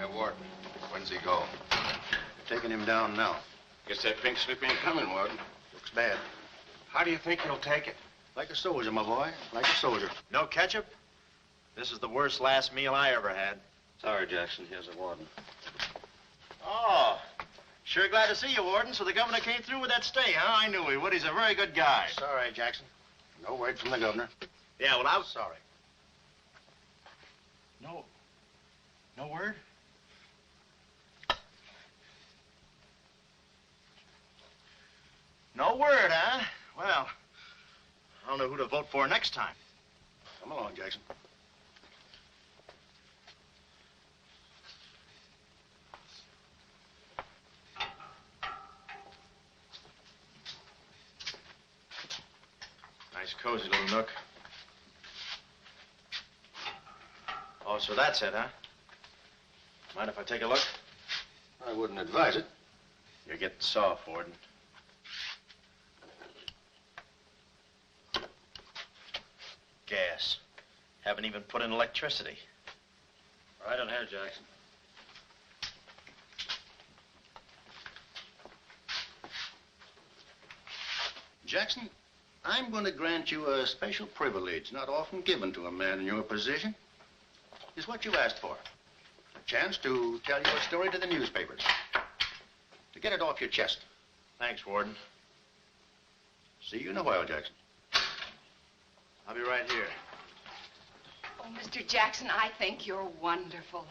Hey, Warden, when's he go? They're taking him down now. Guess that pink slip ain't coming, Warden. Looks bad. How do you think he'll take it? Like a soldier, my boy. Like a soldier. No ketchup? This is the worst last meal I ever had. Sorry, Jackson. Here's the warden. Oh, sure glad to see you, Warden. So the governor came through with that stay, huh? I knew he would. He's a very good guy. Sorry, Jackson. No word from the governor. Yeah, well, I was sorry. No word? No word, huh? Well, I don't know who to vote for next time. Come along, Jackson. Nice, cozy little nook. Oh, so that's it, huh? Mind if I take a look? I wouldn't advise it. You're getting soft, Warden. Gas. Haven't even put in electricity. Right on here, Jackson. Jackson, I'm going to grant you a special privilege not often given to a man in your position. It's what you asked for. A chance to tell your story to the newspapers. To get it off your chest. Thanks, Warden. See you in a while, Jackson. I'll be right here. Oh, Mr. Jackson, I think you're wonderful.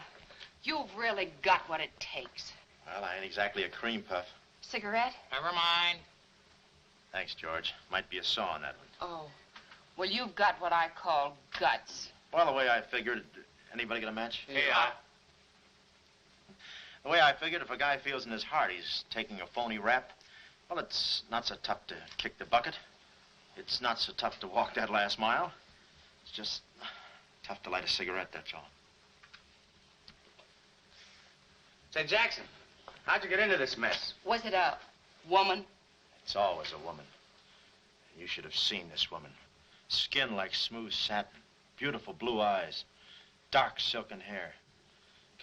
You've really got what it takes. Well, I ain't exactly a cream puff. Cigarette? Never mind. Thanks, George. Might be a saw on that one. Oh. Well, you've got what I call guts. Well, the way I figured... Anybody get a match? Yeah. The way I figured, if a guy feels in his heart he's taking a phony rap, well, it's not so tough to kick the bucket. It's not so tough to walk that last mile. It's just tough to light a cigarette, that's all. Say, Jackson, how'd you get into this mess? Was it a woman? It's always a woman. You should have seen this woman. Skin like smooth satin, beautiful blue eyes, dark silken hair.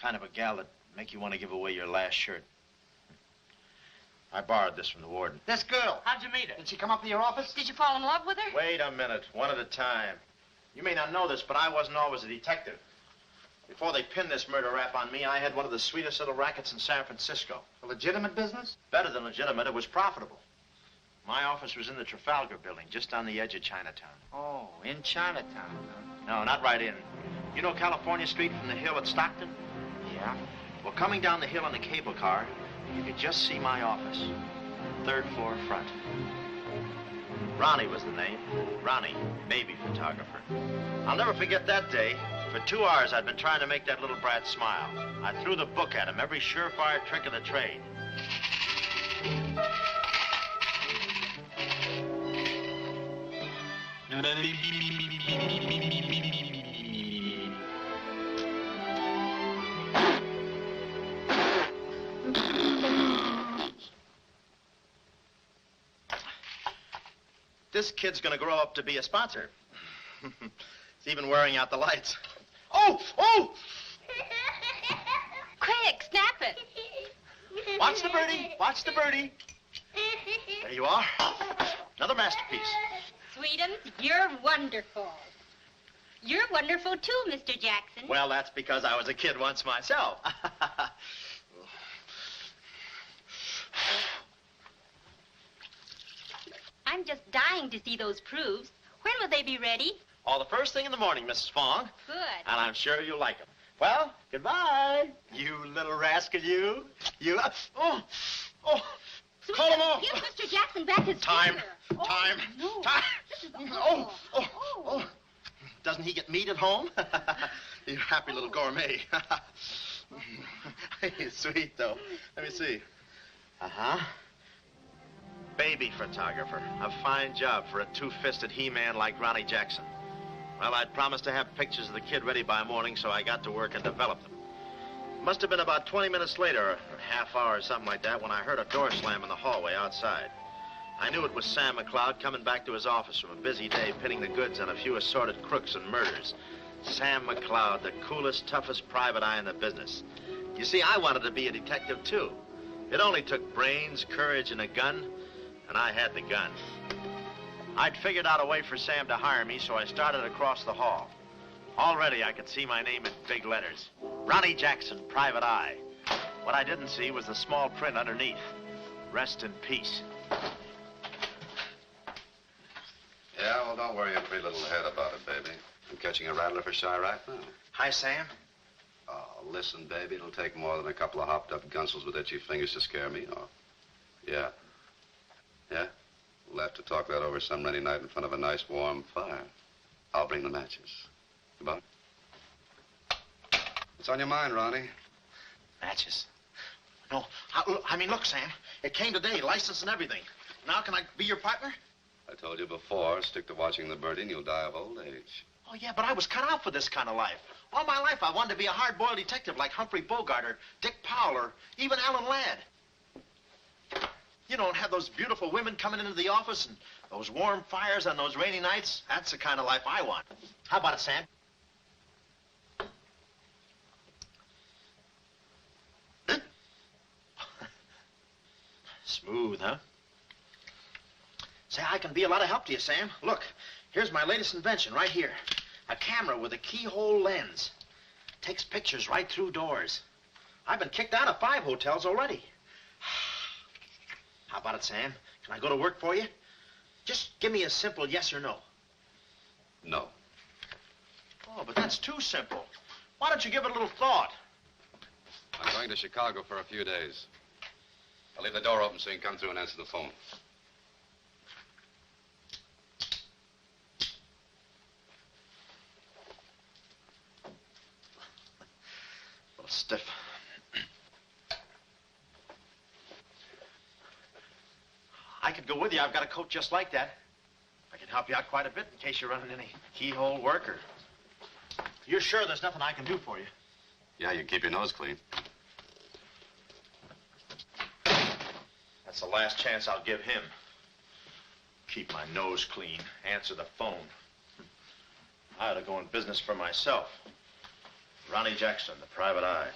Kind of a gal that'd make you want to give away your last shirt. I borrowed this from the warden. This girl, how'd you meet her? Did she come up to your office? Did you fall in love with her? Wait a minute, one at a time. You may not know this, but I wasn't always a detective. Before they pinned this murder rap on me, I had one of the sweetest little rackets in San Francisco. A legitimate business? Better than legitimate, it was profitable. My office was in the Trafalgar building, just on the edge of Chinatown. Oh, in Chinatown, huh? No, not right in. You know California Street from the hill at Stockton? Yeah. Well, coming down the hill in the cable car, you could just see my office. Third floor front. Ronnie was the name. Ronnie, baby photographer. I'll never forget that day. For 2 hours, I'd been trying to make that little brat smile. I threw the book at him, every surefire trick of the trade. This kid's gonna grow up to be a sponsor. He's even wearing out the lights. Oh! Oh! Quick, snap it. Watch the birdie. Watch the birdie. There you are. Another masterpiece. Sweetums, you're wonderful. You're wonderful too, Mr. Jackson. Well, that's because I was a kid once myself. I'm just dying to see those proofs. When will they be ready? Oh, the first thing in the morning, Mrs. Fong. Good. And I'm sure you'll like them. Well, goodbye. You little rascal, you. You. Oh. Sweetums, Call him off. give Mr. Jackson back his Time. finger. Time. No. Time. This is awful. Oh. Doesn't he get meat at home? You happy little gourmet. He's sweet, though. Let me see. Uh-huh. Baby photographer. A fine job for a two-fisted he-man like Ronnie Jackson. Well, I'd promised to have pictures of the kid ready by morning, so I got to work and developed them. Must have been about 20 minutes later, or a half hour or something like that, when I heard a door slam in the hallway outside. I knew it was Sam McLeod coming back to his office from a busy day pinning the goods on a few assorted crooks and murders. Sam McLeod, the coolest, toughest private eye in the business. You see, I wanted to be a detective, too. It only took brains, courage, and a gun, and I had the gun. I'd figured out a way for Sam to hire me, so I started across the hall. Already, I could see my name in big letters. Ronnie Jackson, Private Eye. What I didn't see was the small print underneath. Rest in peace. Yeah, well, don't worry your pretty little head about it, baby. I'm catching a rattler for shy right now. Hi, Sam. Oh, listen, baby, it'll take more than a couple of hopped-up gunsels with itchy fingers to scare me off. Yeah. Yeah? We'll have to talk that over some rainy night in front of a nice warm fire. I'll bring the matches. Goodbye. What's on your mind, Ronnie? Matches. No, I mean, look, Sam. It came today, license and everything. Now can I be your partner? I told you before, stick to watching the birdie and you'll die of old age. Oh, yeah, but I was cut out for this kind of life. All my life, I wanted to be a hard-boiled detective like Humphrey Bogart or Dick Powell or even Alan Ladd. You don't have those beautiful women coming into the office and those warm fires on those rainy nights. That's the kind of life I want. How about it, Sam? Smooth, huh? Say, I can be a lot of help to you, Sam. Look, here's my latest invention right here. A camera with a keyhole lens. Takes pictures right through doors. I've been kicked out of 5 hotels already. How about it, Sam? Can I go to work for you? Just give me a simple yes or no. No. Oh, but that's too simple. Why don't you give it a little thought? I'm going to Chicago for a few days. I'll leave the door open so you can come through and answer the phone. A little stiff. I could go with you. I've got a coat just like that. I can help you out quite a bit in case you're running any keyhole work or... You're sure there's nothing I can do for you? Yeah, you keep your nose clean. That's the last chance I'll give him. Keep my nose clean. Answer the phone. I ought to go in business for myself. Ronnie Jackson, the Private Eye.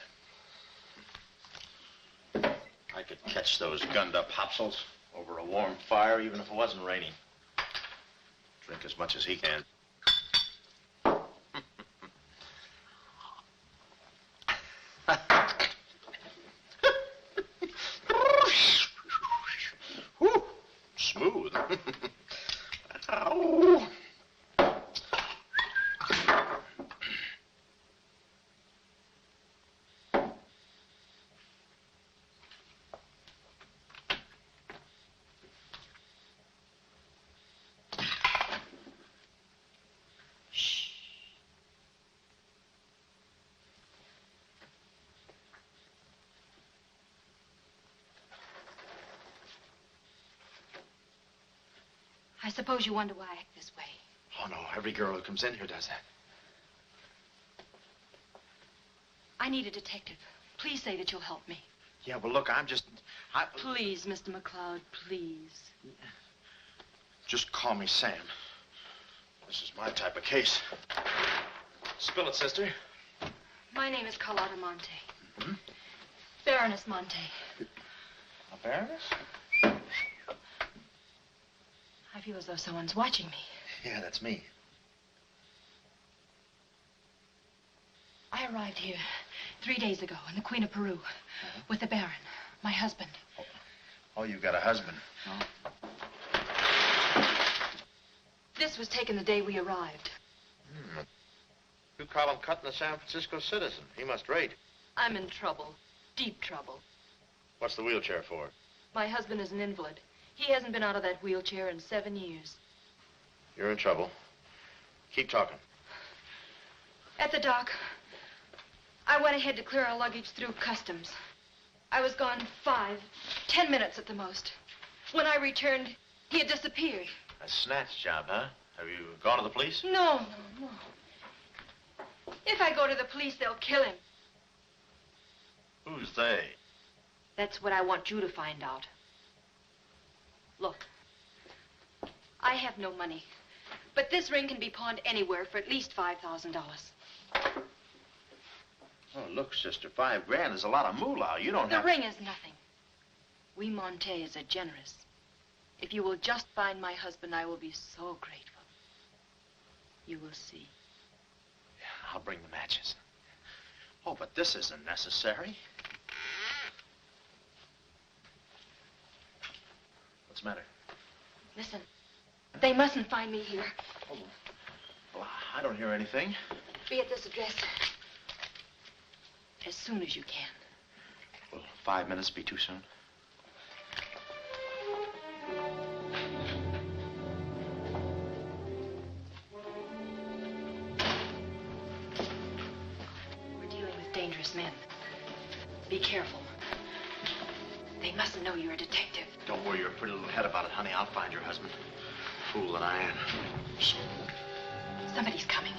I could catch those gunned-up hopsels over a warm fire, even if it wasn't raining. Drink as much as he can. Whew, smooth. Ow. I suppose you wonder why I act this way. Oh, no, every girl who comes in here does that. I need a detective. Please say that you'll help me. Yeah, well, look, Please, Mr. McLeod, please. Just call me Sam. This is my type of case. Spill it, sister. My name is Carlotta Monte. Mm-hmm. Baroness Monte. A baroness? I feel as though someone's watching me. Yeah, that's me. I arrived here 3 days ago in the Queen of Peru with the Baron, my husband. Oh, you've got a husband. Oh. This was taken the day we arrived. You call him cutting a San Francisco citizen. He must rate. I'm in trouble, deep trouble. What's the wheelchair for? My husband is an invalid. He hasn't been out of that wheelchair in 7 years. You're in trouble. Keep talking. At the dock, I went ahead to clear our luggage through customs. I was gone 5, 10 minutes at the most. When I returned, he had disappeared. A snatch job, huh? Have you gone to the police? No. If I go to the police, they'll kill him. Who's they? That's what I want you to find out. Look, I have no money, but this ring can be pawned anywhere for at least $5,000. Oh, look, sister, $5 is a lot of moolah. You don't The have... ring is nothing. We Montes are generous. If you will just find my husband, I will be so grateful. You will see. Yeah, I'll bring the matches. Oh, but this isn't necessary. What's the matter? Listen, they mustn't find me here. Oh, well, I don't hear anything. Be at this address as soon as you can. Will 5 minutes be too soon? We're dealing with dangerous men. Be careful. They mustn't know you're a detective. Don't worry your pretty little head about it, honey. I'll find your husband. Fool that I am. Shh. Somebody's coming.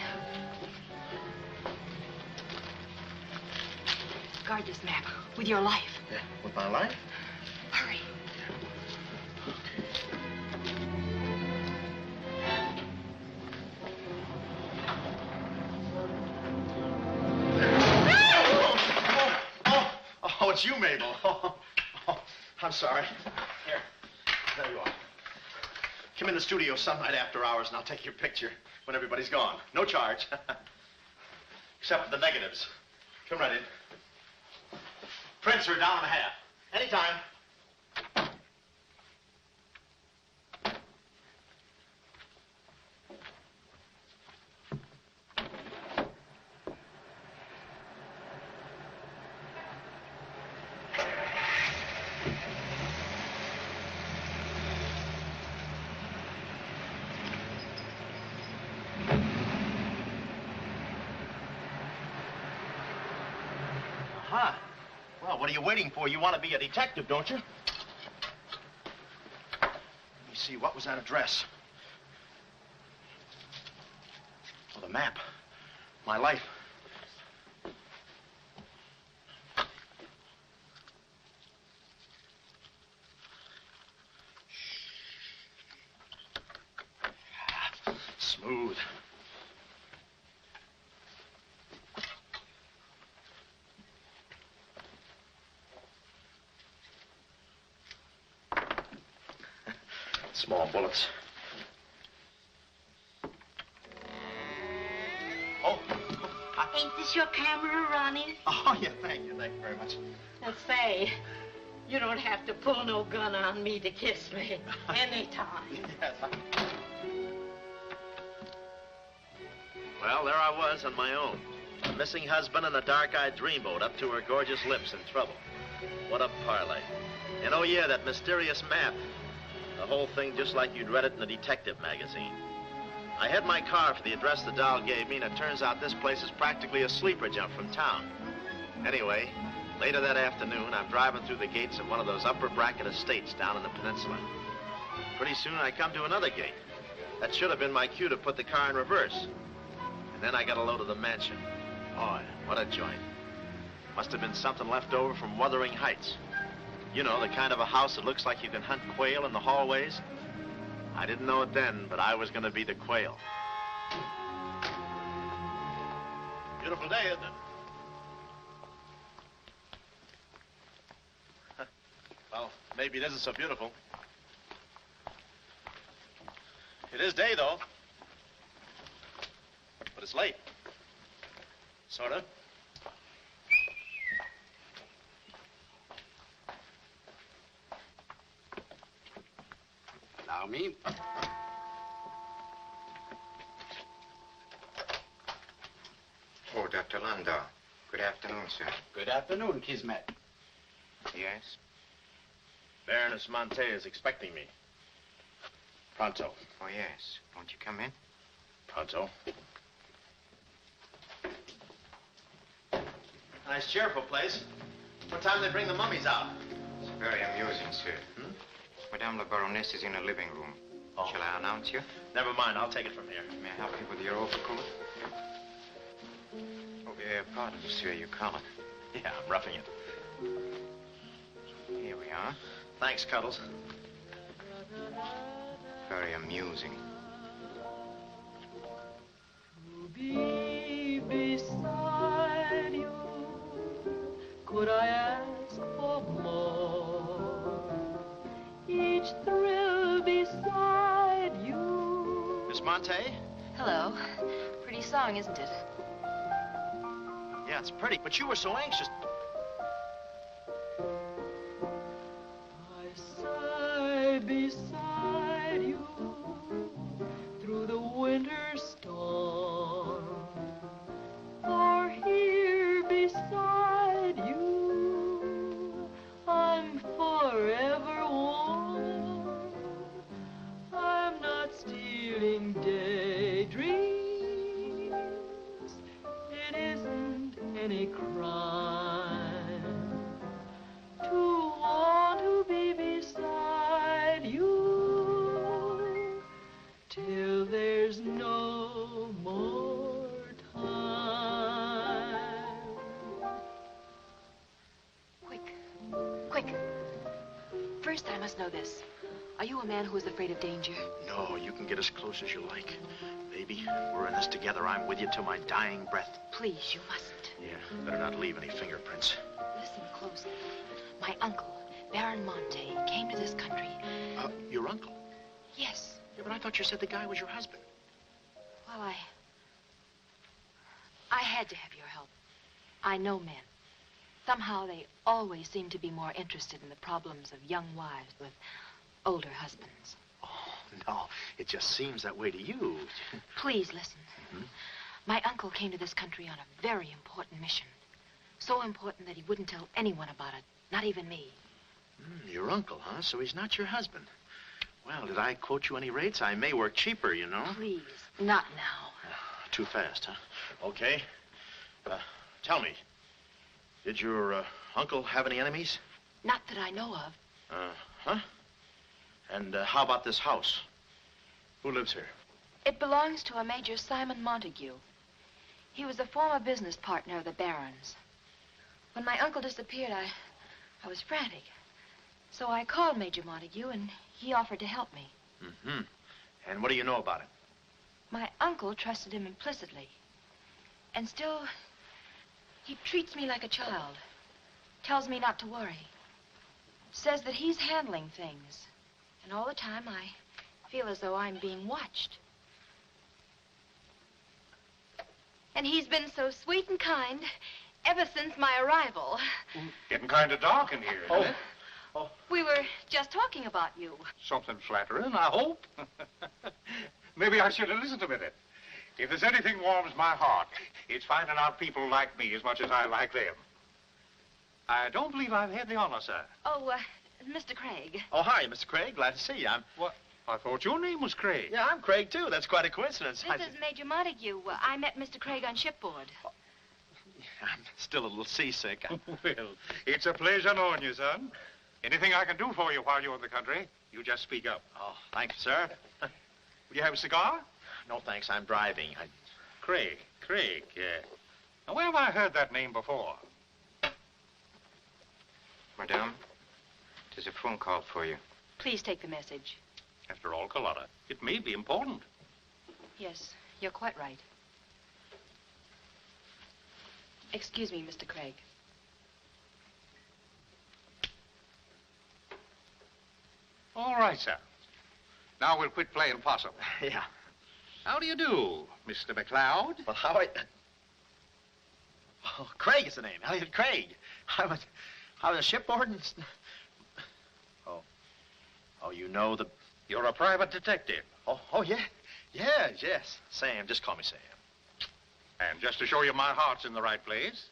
Guard this map with your life. Yeah, with my life? Hurry. Oh, it's you, Mabel. Oh, I'm sorry. Here, there you are. Come in the studio some night after hours, and I'll take your picture when everybody's gone. No charge. Except for the negatives. Come right in. Prints are down and a half. Anytime. Aha. Well, what are you waiting for? You want to be a detective, don't you? Let me see, what was that address? Oh, the map. My life. Smooth. Small bullets. Oh. Ain't this your camera, Ronnie? Oh, yeah, thank you very much. Now say, you don't have to pull no gun on me to kiss me anytime. Yes. Well, there I was on my own. A missing husband and a dark-eyed dreamboat up to her gorgeous lips in trouble. What a parlay. And oh, yeah, that mysterious map. The whole thing just like you'd read it in a detective magazine. I had my car for the address the doll gave me, and it turns out this place is practically a sleeper jump from town. Anyway, later that afternoon, I'm driving through the gates of one of those upper bracket estates down in the peninsula. Pretty soon, I come to another gate. That should have been my cue to put the car in reverse. And then I got a load of the mansion. Oh, what a joint. Must have been something left over from Wuthering Heights. You know, the kind of a house that looks like you can hunt quail in the hallways. I didn't know it then, but I was going to be the quail. Beautiful day, isn't it? Well, maybe it isn't so beautiful. It is day, though. But it's late. Sort of. Allow me. Oh, Dr. Landau. Good afternoon, sir. Good afternoon, Kismet. Yes? Baroness Monte is expecting me. Pronto. Oh, yes. Won't you come in? Pronto. Nice, cheerful place. What time do they bring the mummies out? It's very amusing, sir. Madame la Baroness is in her living room. Oh. Shall I announce you? Never mind, I'll take it from here. May I help you with your overcoat? Oh, pardon, monsieur, your collar. Yeah, I'm roughing it. Here we are. Thanks, Cuddles. Very amusing. To be beside you could I ask for more? Each thrill beside you. Miss Monte? Hello. Pretty song, isn't it? Yeah, it's pretty, but you were so anxious. I sigh beside you through the winter storm. For here beside you, I'm forever warm. I'm not stealing daydreams. It isn't any crime to want to be beside you till there's no more time. Quick. First, I must know this. Are you a man who is afraid of danger? No, you can get as close as you like. Baby, we're in this together. I'm with you till my dying breath. Please, you mustn't. Yeah, better not leave any fingerprints. Listen closely. My uncle, Baron Monte, came to this country. Your uncle? Yes. Yeah, but I thought you said the guy was your husband. Well, I had to have your help. I know men. Somehow they always seem to be more interested in the problems of young wives with older husbands. Oh, no, it just seems that way to you. Please listen. Mm-hmm. My uncle came to this country on a very important mission. So important that he wouldn't tell anyone about it, not even me. Your uncle, huh? So he's not your husband. Well, did I quote you any rates? I may work cheaper, you know. Please, not now. Too fast, huh? Okay. Tell me, did your uncle have any enemies? Not that I know of. Huh? And how about this house? Who lives here? It belongs to a Major Simon Montague. He was a former business partner of the Baron's. When my uncle disappeared, I was frantic. So I called Major Montague, and he offered to help me. Mm-hmm. And what do you know about it? My uncle trusted him implicitly. And still, he treats me like a child. Tells me not to worry. Says that he's handling things. And all the time, I feel as though I'm being watched. And he's been so sweet and kind ever since my arrival. Getting kind of dark in here, isn't it? Oh. We were just talking about you. Something flattering, I hope. Maybe I should have listened a minute. If there's anything warms my heart, it's finding out people like me as much as I like them. I don't believe I've had the honor, sir. Oh, Mr. Craig. Oh, hi, Mr. Craig. Glad to see you. What? I thought your name was Craig. Yeah, I'm Craig, too. That's quite a coincidence. This is Major Montague. I met Mr. Craig on shipboard. I'm still a little seasick. Well, it's a pleasure knowing you, son. Anything I can do for you while you're in the country, you just speak up. Oh, thank you, sir. Will you have a cigar? No, thanks. I'm driving. Craig, yeah. Now, where have I heard that name before? Madame, there's a phone call for you. Please take the message. After all, Carlotta, it may be important. Yes, you're quite right. Excuse me, Mr. Craig. All right, sir. Now we'll quit playing possum. Yeah. How do you do, Mr. McLeod? Well, how are you? Oh, Craig is the name. Elliot Craig. I was shipboard and... Oh, you know the... You're a private detective. Oh, yeah. Yes. Sam, just call me Sam. And just to show you my heart's in the right place,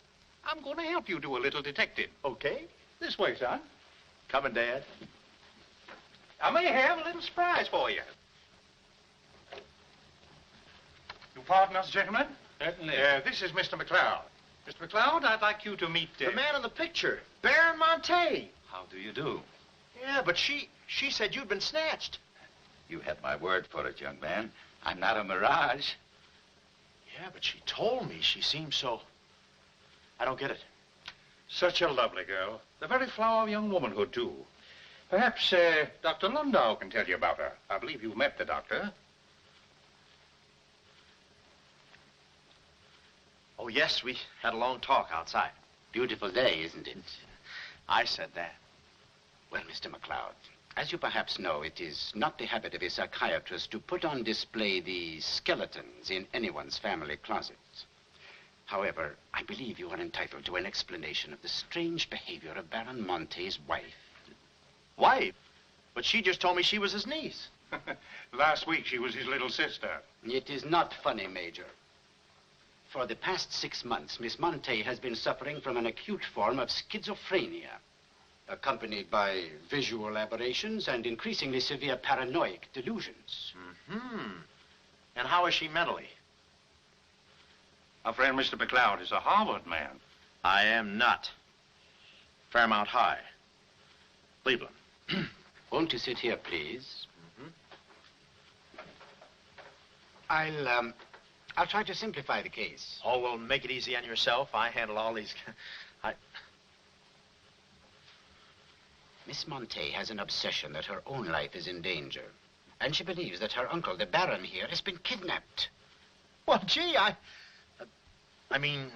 I'm going to help you do a little detective. Okay. This way, son. Coming, Dad. I may have a little surprise for you. You pardon us, gentlemen? Certainly. This is Mr. McLeod. Mr. McLeod, I'd like you to meet... The man in the picture, Baron Monte. How do you do? Yeah, but she said you'd been snatched. You had my word for it, young man. I'm not a mirage. Yeah, but she told me she seemed so... I don't get it. Such a lovely girl. The very flower of young womanhood, too. Perhaps Dr. Lundau can tell you about her. I believe you met the doctor. Oh, yes, we had a long talk outside. Beautiful day, isn't it? I said that. Well, Mr. McLeod, as you perhaps know, it is not the habit of a psychiatrist to put on display the skeletons in anyone's family closets. However, I believe you are entitled to an explanation of the strange behavior of Baron Monte's wife. Wife? But she just told me she was his niece. Last week, she was his little sister. It is not funny, Major. For the past 6 months, Miss Monte has been suffering from an acute form of schizophrenia, accompanied by visual aberrations and increasingly severe paranoid delusions. Mm-hmm. And how is she mentally? Our friend Mr. McLeod is a Harvard man. I am not. Fairmount High. Cleveland. Won't you sit here, please? Mm-hmm. I'll try to simplify the case. Oh, well, make it easy on yourself. I handle all these... Miss Monte has an obsession that her own life is in danger. And she believes that her uncle, the Baron here, has been kidnapped. Well, gee, I mean,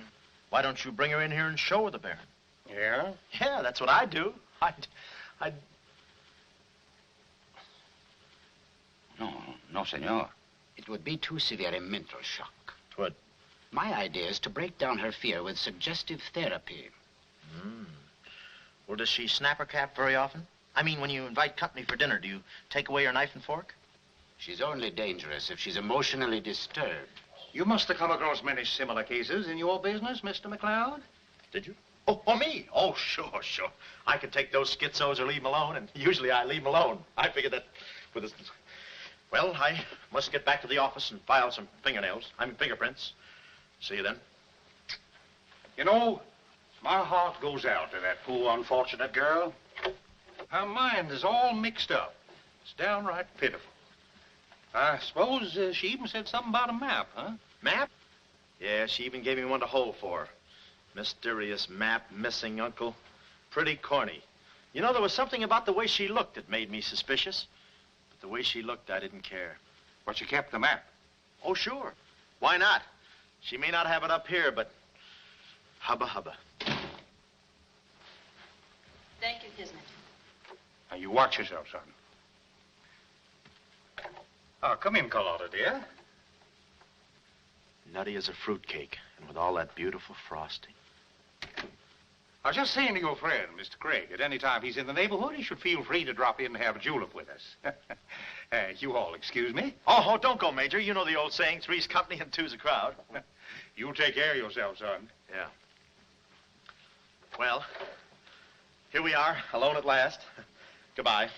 why don't you bring her in here and show her the Baron? Yeah? Yeah, that's what I'd do. No, senor. It would be too severe a mental shock. Twould. My idea is to break down her fear with suggestive therapy. Well, does she snap her cap very often? I mean, when you invite company for dinner, do you take away her knife and fork? She's only dangerous if she's emotionally disturbed. You must have come across many similar cases in your business, Mr. McLeod. Did you? Oh, me? Oh, sure. I could take those schizos or leave them alone, and usually I leave them alone. I figured that with this... Well, I must get back to the office and file some fingerprints. See you then. You know, my heart goes out to that poor, unfortunate girl. Her mind is all mixed up. It's downright pitiful. I suppose she even said something about a map, huh? Map? Yeah, she even gave me one to hold for. Mysterious map, missing uncle. Pretty corny. You know, there was something about the way she looked that made me suspicious. But the way she looked, I didn't care. But she kept the map. Oh, sure. Why not? She may not have it up here, but hubba hubba. Thank you, Kismet. Now, you watch yourself, son. Oh, come in, Carlotta, dear. Nutty as a fruitcake, and with all that beautiful frosting. I was just saying to your friend, Mr. Craig, at any time he's in the neighborhood, he should feel free to drop in and have a julep with us. You all excuse me? Oh, don't go, Major. You know the old saying, three's company and two's a crowd. You take care of yourself, son. Yeah. Well, here we are, alone at last. Goodbye.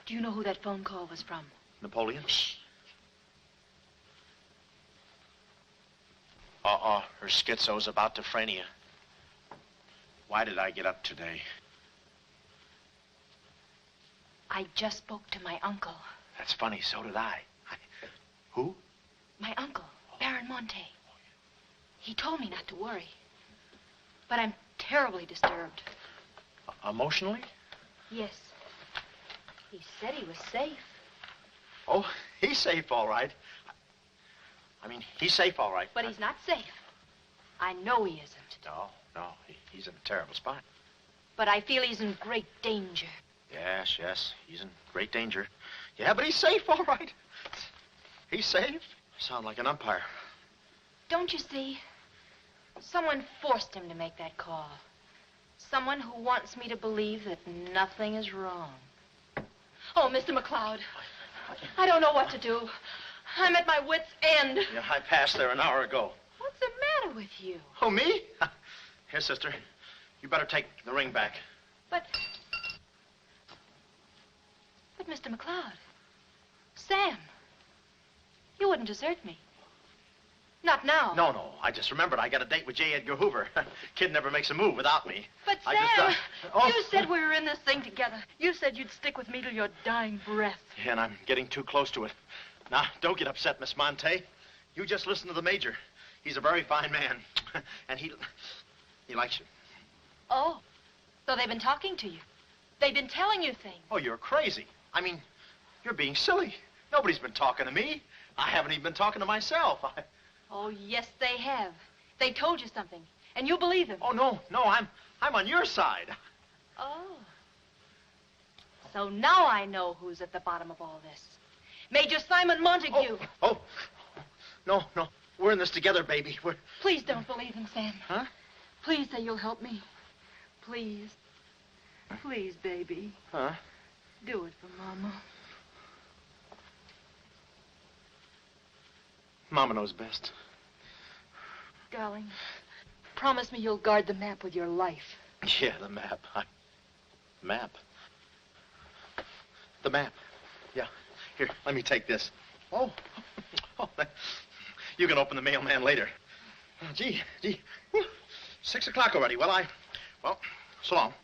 Do you know who that phone call was from? Napoleon? Shh. Her schizo's about to frania. Why did I get up today? I just spoke to my uncle. That's funny, so did I. Who? My uncle, Baron Monte. He told me not to worry. But I'm terribly disturbed. Emotionally? Yes. He said he was safe. Oh, he's safe, all right. I mean, he's safe, all right. But he's not safe. I know he isn't. No, he's in a terrible spot. But I feel he's in great danger. Yes, he's in great danger. Yeah, but he's safe, all right. He's safe. Sound like an umpire. Don't you see? Someone forced him to make that call. Someone who wants me to believe that nothing is wrong. Oh, Mr. McLeod, I don't know what to do. I'm at my wit's end. Yeah, I passed there an hour ago. What's the matter with you? Oh, me? Here, sister. You better take the ring back. But Mr. McLeod, Sam, you wouldn't desert me. Not now. No. I just remembered I got a date with J. Edgar Hoover. Kid never makes a move without me. But Sam, you said we were in this thing together. You said you'd stick with me till your dying breath. Yeah, and I'm getting too close to it. Now, don't get upset, Miss Monte. You just listen to the Major. He's a very fine man. And he likes you. Oh, so they've been talking to you. They've been telling you things. Oh, you're crazy. I mean, you're being silly. Nobody's been talking to me. I haven't even been talking to myself. Oh, yes, they have. They told you something. And you believe him? Oh, no, I'm on your side. Oh. So now I know who's at the bottom of all this. Major Simon Montague. Oh, no. We're in this together, baby. Please don't believe him, Sam. Huh? Please say you'll help me. Please. Please, baby. Huh? Do it for Mama. Mama knows best. Darling, promise me you'll guard the map with your life. Yeah, the map. Map? The map. Yeah. Here, let me take this. Oh. You can open the mailman later. Gee. Whew. 6 o'clock already. Well, so long.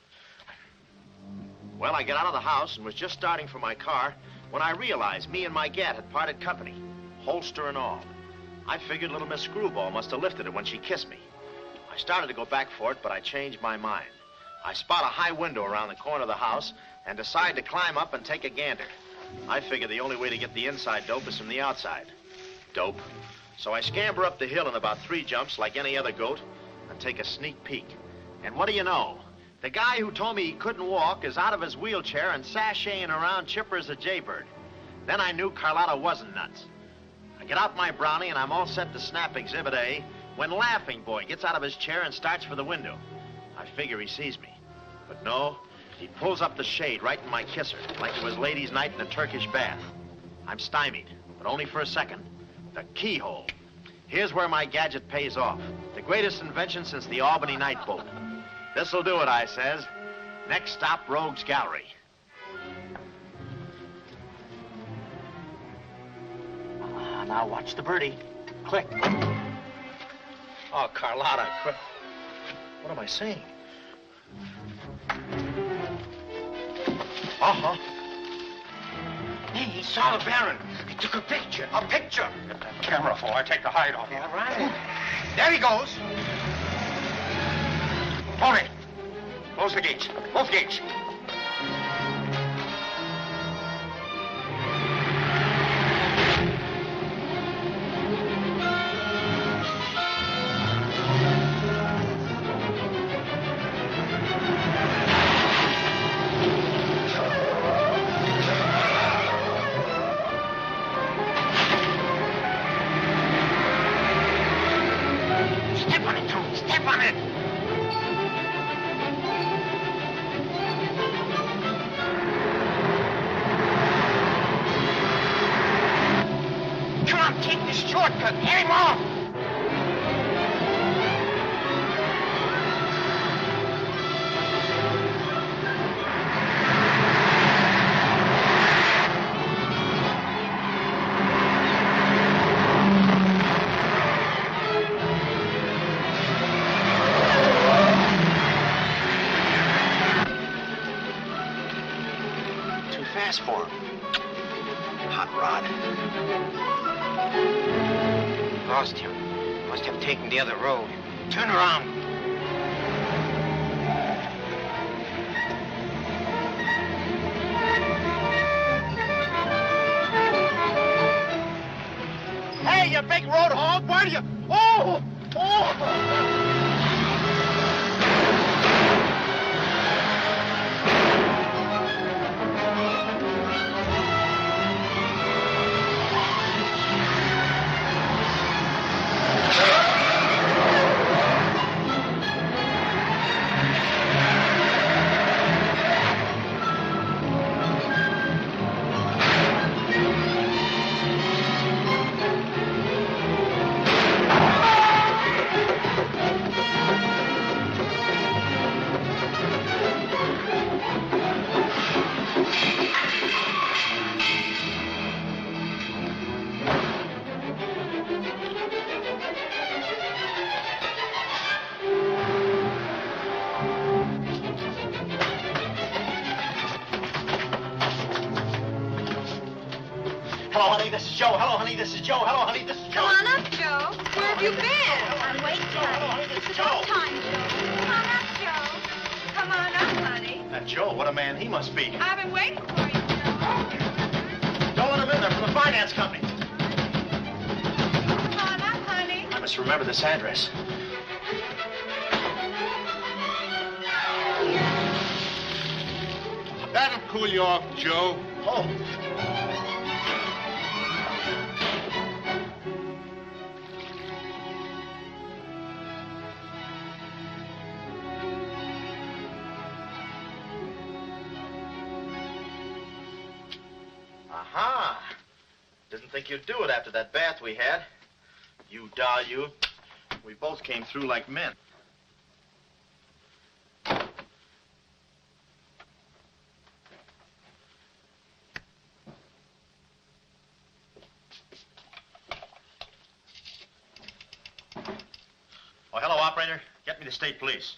Well, I get out of the house and was just starting for my car when I realized me and my gat had parted company, holster and all. I figured little Miss Screwball must have lifted it when she kissed me. I started to go back for it, but I changed my mind. I spot a high window around the corner of the house and decide to climb up and take a gander. I figure the only way to get the inside dope is from the outside. Dope. So I scamper up the hill in about 3 jumps like any other goat and take a sneak peek. And what do you know? The guy who told me he couldn't walk is out of his wheelchair and sashaying around chipper as a jaybird. Then I knew Carlotta wasn't nuts. I get out my brownie and I'm all set to snap Exhibit A when Laughing Boy gets out of his chair and starts for the window. I figure he sees me. But no, he pulls up the shade right in my kisser, like it was ladies' night in a Turkish bath. I'm stymied, but only for a second. The keyhole. Here's where my gadget pays off. The greatest invention since the Albany night boat. This'll do it, I says. Next stop, Rogue's Gallery. Now watch the birdie. Click. Oh, Carlotta, quick. What am I saying? Uh-huh. Hey, he saw the Baron. He took a picture. A picture. Get that camera, boy. Take the hide off. Yeah, right. There he goes. Tony, close the gates. Both gates. Hello, honey, this is Joe. Hello, honey, this is Joe. Hello, honey, this is Joe. Come on up, Joe. Where have you been? I'm waiting, honey. This is It's about time, Joe. Come on up, Joe. Come on up, honey. That Joe, what a man he must be. I've been waiting for you, Joe. Don't let him in there from the finance company. Come on up, honey. I must remember this address. cool you off, Joe. Oh. Aha! Didn't think you'd do it after that bath we had. You doll, you. We both came through like men. Oh, hello, operator. Get me the state police.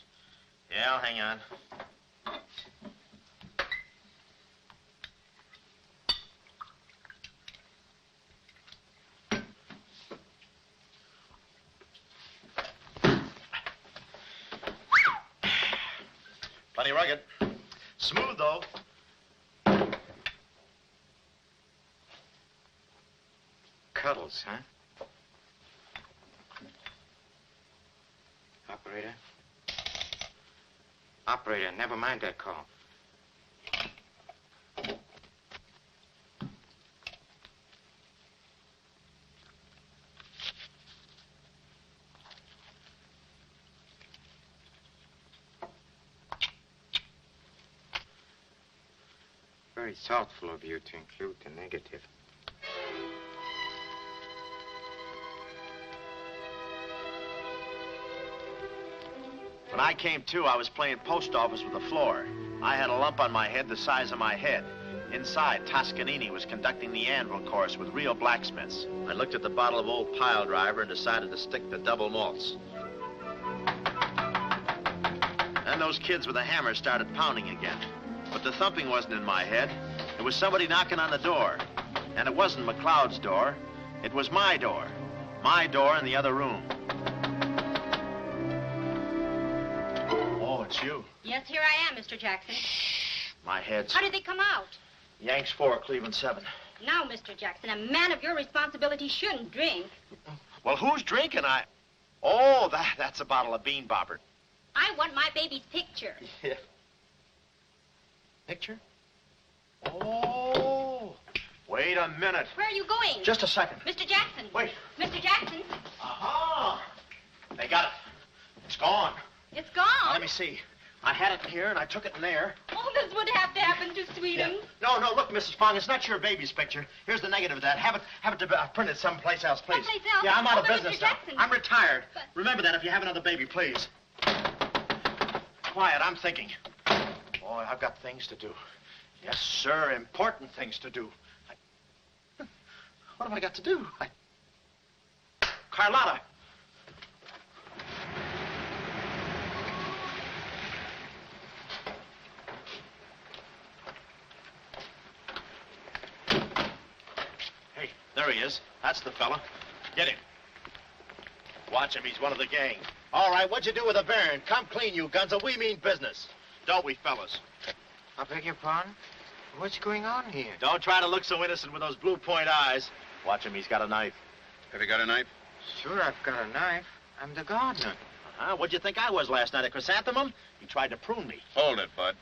Yeah, I'll hang on. Plenty rugged. Smooth, though. Cuddles, huh? Operator? Operator, never mind that call. Very thoughtful of you to include the negative. When I came to, I was playing post office with the floor. I had a lump on my head the size of my head. Inside, Toscanini was conducting the anvil course with real blacksmiths. I looked at the bottle of old pile driver and decided to stick to double malts. Then those kids with a hammer started pounding again. But the thumping wasn't in my head. It was somebody knocking on the door. And it wasn't McLeod's door. It was my door. My door in the other room. Oh, it's you. Yes, here I am, Mr. Jackson. My head's... How did they come out? Yanks 4, Cleveland 7. Now, Mr. Jackson, a man of your responsibility shouldn't drink. Well, who's drinking? Oh, that's a bottle of Bean Bobber. I want my baby's picture. Yeah. Picture? Oh. Wait a minute. Where are you going? Just a second. Mr. Jackson. Wait. Mr. Jackson. Aha! They got it. It's gone. It's gone? Now, let me see. I had it here, and I took it in there. Oh, this would have to happen to Sweetums. Yeah. No, look, Mrs. Fong, it's not your baby's picture. Here's the negative of that. Have it printed someplace else, please. Someplace else? Yeah, I'm out of But business Mr. now. Jackson. I'm retired. But... Remember that if you have another baby, please. Quiet, I'm thinking. Boy, I've got things to do. Yes, sir, important things to do. What have I got to do? Carlotta. Hey, there he is. That's the fella. Get him. Watch him. He's one of the gang. All right, what'd you do with the Baron? Come clean, you gunzo. We mean business. Don't we, fellas? I beg your pardon? What's going on here? Don't try to look so innocent with those blue point eyes. Watch him. He's got a knife. Have you got a knife? Sure, I've got a knife. I'm the gardener. What'd you think I was last night, a chrysanthemum? He tried to prune me. Hold it, Bud.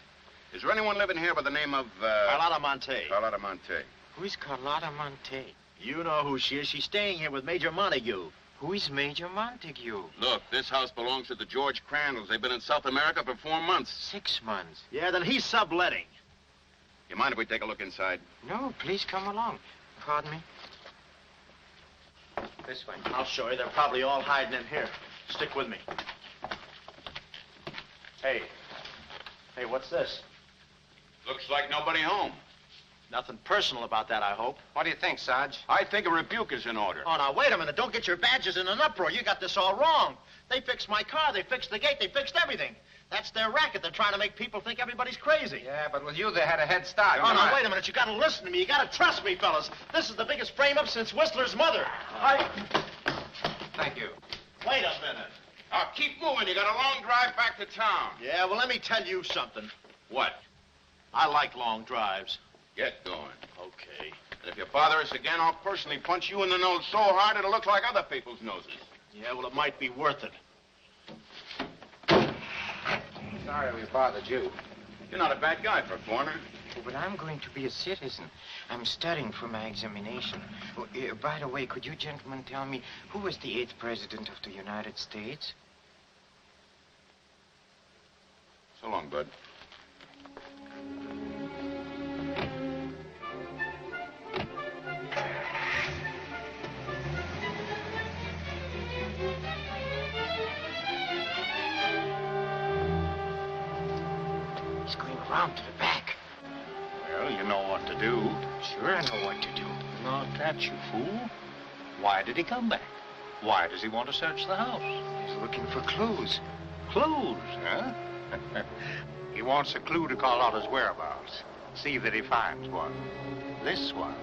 Is there anyone living here by the name of, Carlotta Monte. Carlotta Monte. Who's Carlotta Monte? You know who she is. She's staying here with Major Montague. Who is Major Montague? Look, this house belongs to the George Crandalls. They've been in South America for 4 months. 6 months. Yeah, then he's subletting. You mind if we take a look inside? No, please come along. Pardon me. This way. I'll show you. They're probably all hiding in here. Stick with me. Hey, what's this? Looks like nobody home. Nothing personal about that, I hope. What do you think, Sarge? I think a rebuke is in order. Oh, now, wait a minute. Don't get your badges in an uproar. You got this all wrong. They fixed my car. They fixed the gate. They fixed everything. That's their racket. They're trying to make people think everybody's crazy. Yeah, but with you, they had a head start. Oh, now, wait a minute. You got to listen to me. You got to trust me, fellas. This is the biggest frame-up since Whistler's mother. Thank you. Wait a minute. Now, keep moving. You got a long drive back to town. Yeah, well, let me tell you something. What? I like long drives. Get going. Okay. And if you bother us again, I'll personally punch you in the nose so hard it'll look like other people's noses. Yeah, well, it might be worth it. Sorry we bothered you. You're not a bad guy for a foreigner. But I'm going to be a citizen. I'm studying for my examination. Oh, by the way, could you gentlemen tell me who was the 8th president of the United States? So long, Bud. He's going around to the back. Well, you know what to do. Sure, I know what to do. Not that, you fool. Why did he come back? Why does he want to search the house? He's looking for clues. Clues, huh? He wants a clue to call out his whereabouts. See that he finds one. This one.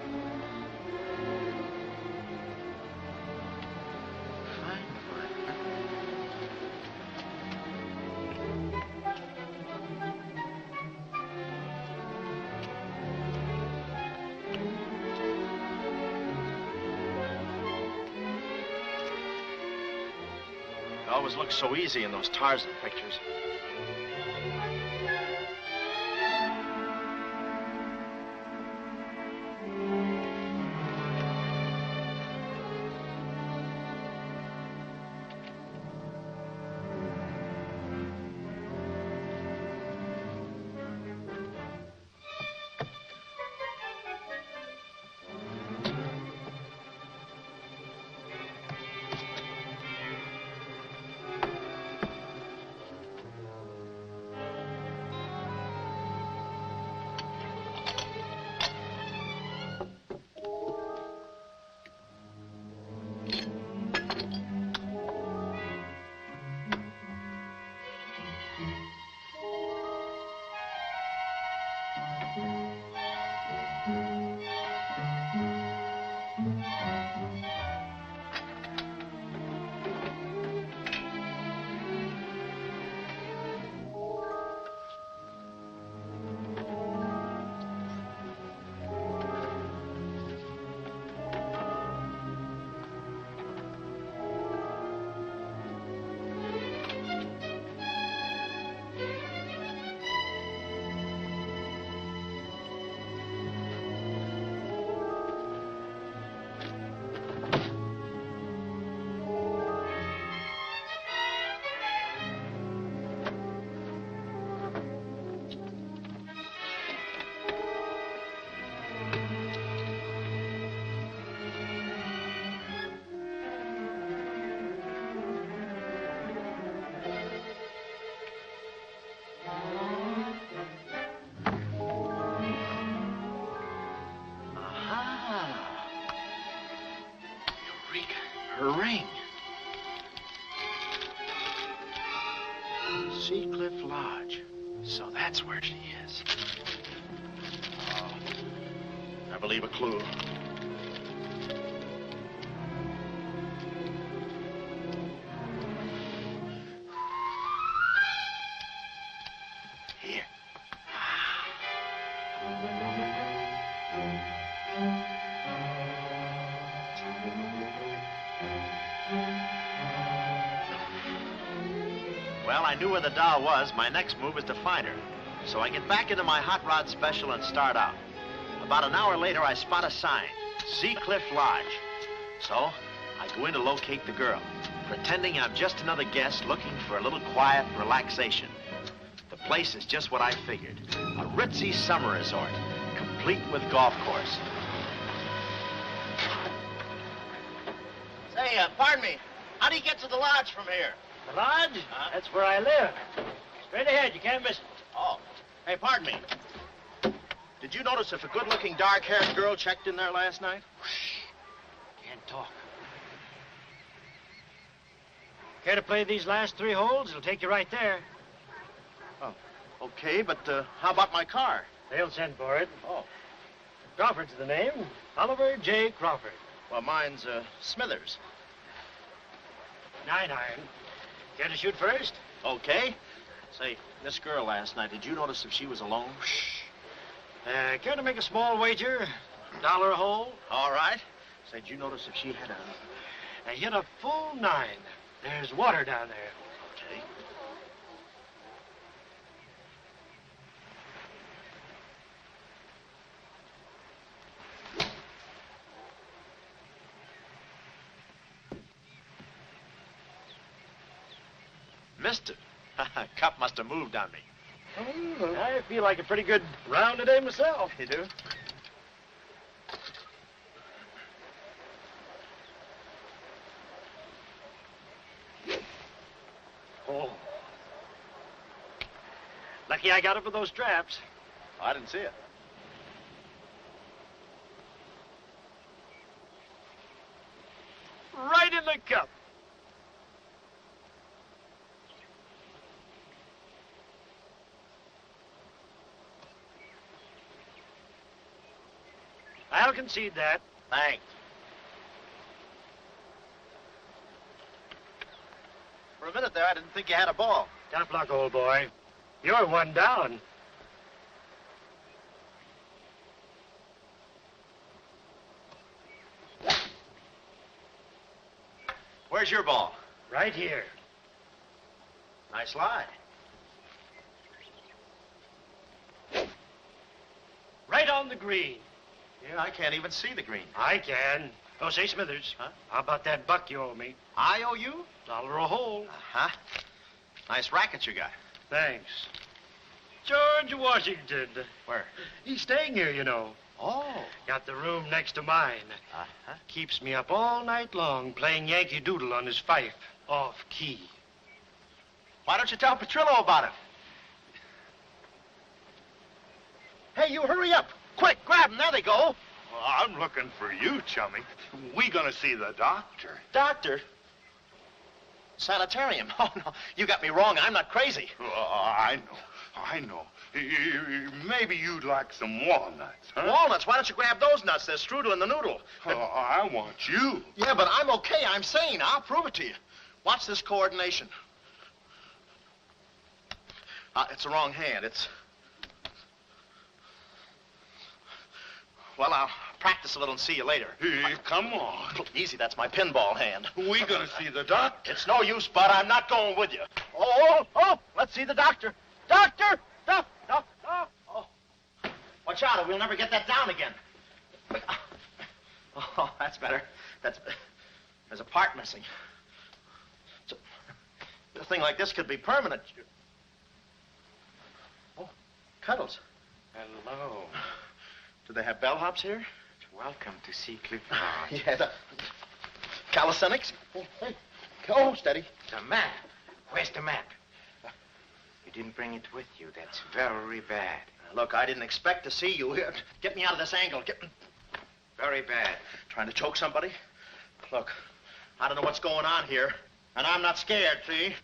It always looks so easy in those Tarzan pictures. Her ring. Sea Cliff Lodge. So that's where she is. Oh, I believe a clue. Here. Well, I knew where the doll was. My next move is to find her. So I get back into my hot rod special and start out. About an hour later, I spot a sign, Sea Cliff Lodge. So I go in to locate the girl, pretending I'm just another guest looking for a little quiet relaxation. The place is just what I figured, a ritzy summer resort, complete with golf course. Say, pardon me, how do you get to the lodge from here? The lodge? That's where I live. Straight ahead, you can't miss it. Oh, hey, pardon me. Did you notice if a good-looking, dark-haired girl checked in there last night? Can't talk. Care to play these last 3 holes? It'll take you right there. Oh, okay, but how about my car? They'll send for it. Oh. Crawford's the name. Oliver J. Crawford. Well, mine's Smithers. 9 iron. Care to shoot first? Okay. Say, this girl last night, did you notice if she was alone? Care to make a small wager? $1 a hole? All right. Say, did you notice if she had I hit a full 9. There's water down there. Okay. Mister. Cup must have moved on me. I feel like a pretty good round today myself. You do? Oh. Lucky I got up with those straps. I didn't see it. Right in the cup. I'll concede that. Thanks. For a minute there, I didn't think you had a ball. Tough luck, old boy. You're one down. Where's your ball? Right here. Nice lie. Right on the green. Yeah, I can't even see the green. I can. Oh, say, Smithers. Huh? How about that buck you owe me? I owe you? $1 a hole. Uh-huh. Nice racket you got. Thanks. George Washington. Where? He's staying here, you know. Oh. Got the room next to mine. Uh-huh. Keeps me up all night long playing Yankee Doodle on his fife. Off key. Why don't you tell Petrillo about it? Hey, you hurry up. Quick, grab them. There they go. Well, I'm looking for you, chummy. We gonna see the doctor. Doctor? Sanitarium. Oh, no. You got me wrong. I'm not crazy. Oh, I know. Maybe you'd like some walnuts, huh? Walnuts? Why don't you grab those nuts? They're strudel in the noodle. Oh, I want you. Yeah, but I'm okay. I'm sane. I'll prove it to you. Watch this coordination. It's the wrong hand. It's... Well, I'll practice a little and see you later. Hey, come on. Easy, that's my pinball hand. We gonna see the doctor. It's no use, Bud. I'm not going with you. Oh, let's see the doctor. Doctor! Oh. Watch out, or we'll never get that down again. Oh, that's better. There's a part missing. A thing like this could be permanent. Oh, Cuddles. Hello. Do they have bellhops here? Welcome to see Clifford. Yeah, the calisthenics. Hey. Oh, steady. The map. Where's the map? You didn't bring it with you. That's very bad. Look, I didn't expect to see you here. Get me out of this angle. Very bad. Trying to choke somebody? Look, I don't know what's going on here, and I'm not scared, see?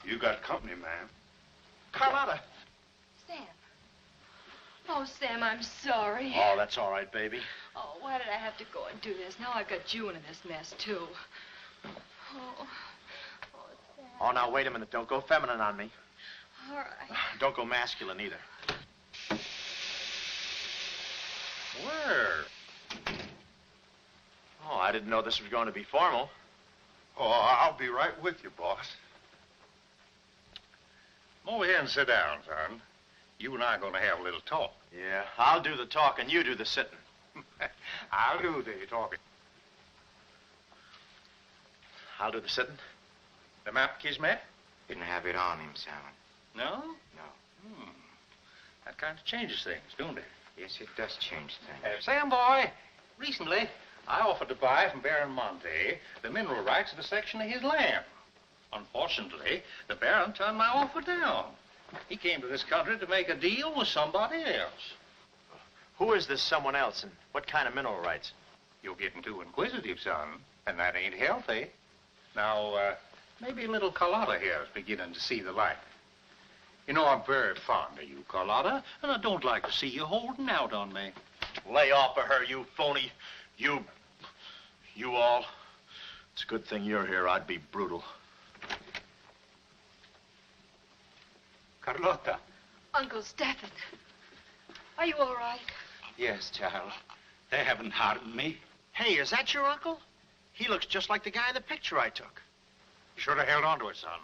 You got company, ma'am. Carlotta. Sam. Oh, Sam, I'm sorry. Oh, that's all right, baby. Oh, why did I have to go and do this? Now I've got you into this mess, too. Oh, Sam. Oh, now, wait a minute. Don't go feminine on me. All right. Don't go masculine, either. Where? Oh, I didn't know this was going to be formal. Oh, I'll be right with you, boss. Come over here and sit down, son. You and I are going to have a little talk. Yeah, I'll do the talking, you do the sitting. I'll do the talking. I'll do the sitting. The map, Kismet? Didn't have it on him, Sam. No? No. That kind of changes things, don't it? Yes, it does change things. Sam, boy, recently I offered to buy from Baron Monte the mineral rights of a section of his land. Unfortunately, the Baron turned my offer down. He came to this country to make a deal with somebody else. Who is this someone else, and what kind of mineral rights? You're getting too inquisitive, son, and that ain't healthy. Now, maybe little Carlotta here is beginning to see the light. You know, I'm very fond of you, Carlotta, and I don't like to see you holding out on me. Lay off of her, you phony. You all. It's a good thing you're here. I'd be brutal. Carlotta. Uncle Stafford. Are you all right? Yes, child. They haven't harmed me. Hey, is that your uncle? He looks just like the guy in the picture I took. You should have held on to it, son.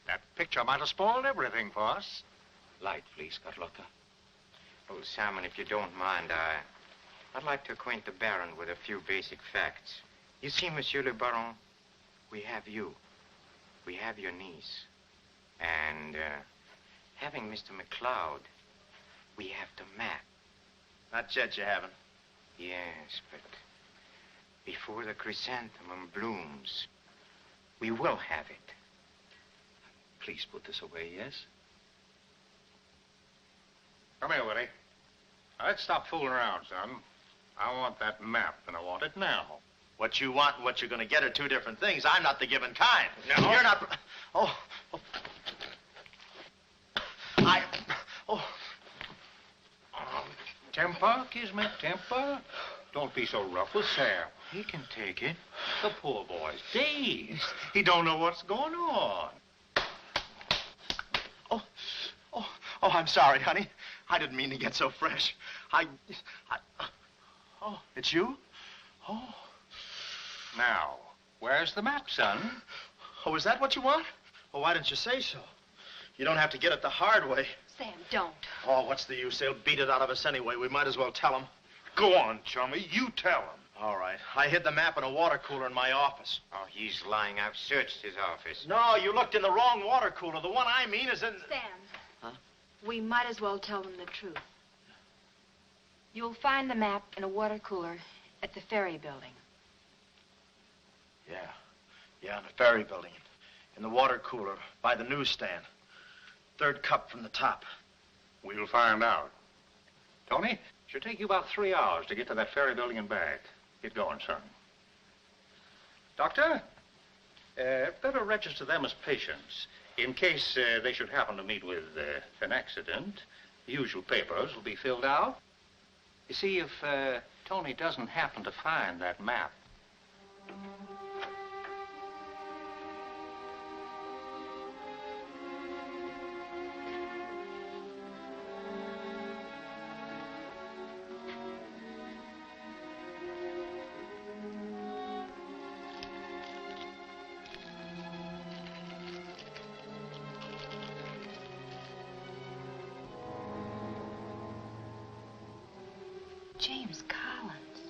That picture might have spoiled everything for us. Light, please, Carlotta. Oh, Simon, if you don't mind, I'd like to acquaint the Baron with a few basic facts. You see, Monsieur le Baron, we have you. We have your niece. And, having Mr. McLeod, we have the map. Not yet, you haven't. Yes, but before the chrysanthemum blooms, we will have it. Please put this away, yes? Come here, Willie. Now, let's stop fooling around, son. I want that map, and I want it now. What you want and what you're going to get are two different things. I'm not the given kind. No? You're not... Oh. Temper, Kismet, temper. Don't be so rough with Sam. He can take it. The poor boy's dazed. He don't know what's going on. Oh, I'm sorry, honey. I didn't mean to get so fresh. Oh, it's you? Oh. Now, where's the map, son? Oh, is that what you want? Well, why didn't you say so? You don't have to get it the hard way. Sam, don't. Oh, what's the use? They'll beat it out of us anyway. We might as well tell them. Go on, chummy. You tell him. All right. I hid the map in a water cooler in my office. Oh, he's lying. I've searched his office. No, you looked in the wrong water cooler. The one I mean is in... Sam. Huh? We might as well tell them the truth. You'll find the map in a water cooler at the ferry building. Yeah, in the ferry building. In the water cooler by the newsstand. Third cup from the top. We'll find out. Tony, should take you about 3 hours to get to that ferry building and back. Get going, son. Doctor, better register them as patients. In case they should happen to meet with an accident, the usual papers will be filled out. You see, if Tony doesn't happen to find that map... James Collins.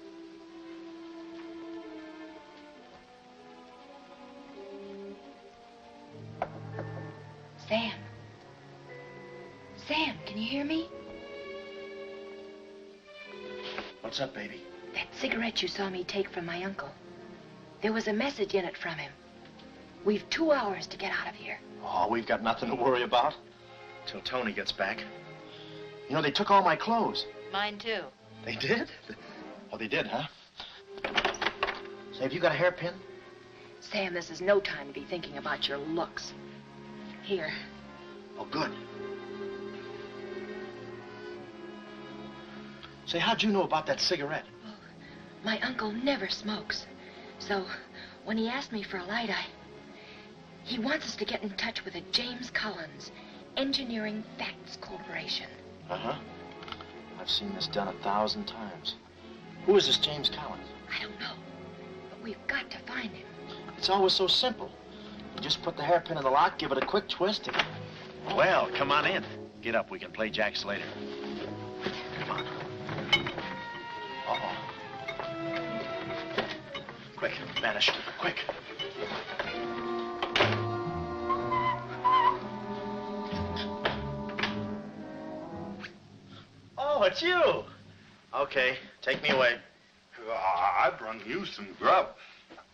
Sam. Sam, can you hear me? What's up, baby? That cigarette you saw me take from my uncle. There was a message in it from him. We've 2 hours to get out of here. Oh, we've got nothing to worry about. Till Tony gets back. You know, they took all my clothes. Mine, too. They did? Oh, they did, huh? Say, have you got a hairpin? Sam, this is no time to be thinking about your looks. Here. Oh, good. Say, how'd you know about that cigarette? Well, my uncle never smokes. So, when he asked me for a light, he wants us to get in touch with a James Collins, Engineering Facts Corporation. Uh-huh. I've seen this done 1,000 times. Who is this James Collins? I don't know, but we've got to find him. It's always so simple. You just put the hairpin in the lock, give it a quick twist, and... Well, come on in. Get up. We can play jacks later. Come on. Uh-oh. Quick, vanish. Quick. Oh, it's you. Okay, take me away. I brung you some grub.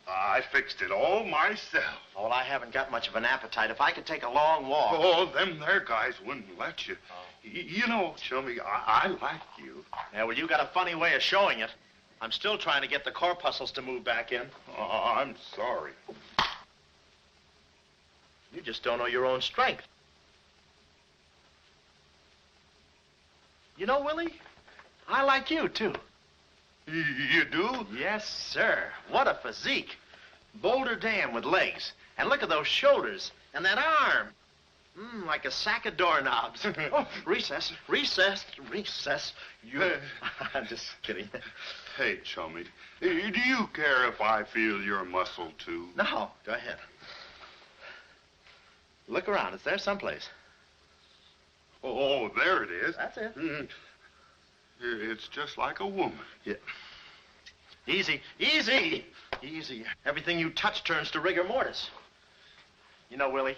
I fixed it all myself. Oh, well, I haven't got much of an appetite. If I could take a long walk... Oh, them there guys wouldn't let you. You know, Chummy, I like you. Yeah, well, you got a funny way of showing it. I'm still trying to get the corpuscles to move back in. Oh, I'm sorry. You just don't know your own strength. You know, Willie, I like you, too. You do? Yes, sir. What a physique. Boulder Dam with legs. And look at those shoulders. And that arm. Like a sack of doorknobs. Oh, recess, recess, recess. I'm just kidding. Hey, Chummy, do you care if I feel your muscle, too? No, go ahead. Look around. It's there someplace. Oh, there it is. That's it. It's just like a woman. Yeah. Easy, easy, easy. Everything you touch turns to rigor mortis. You know, Willie,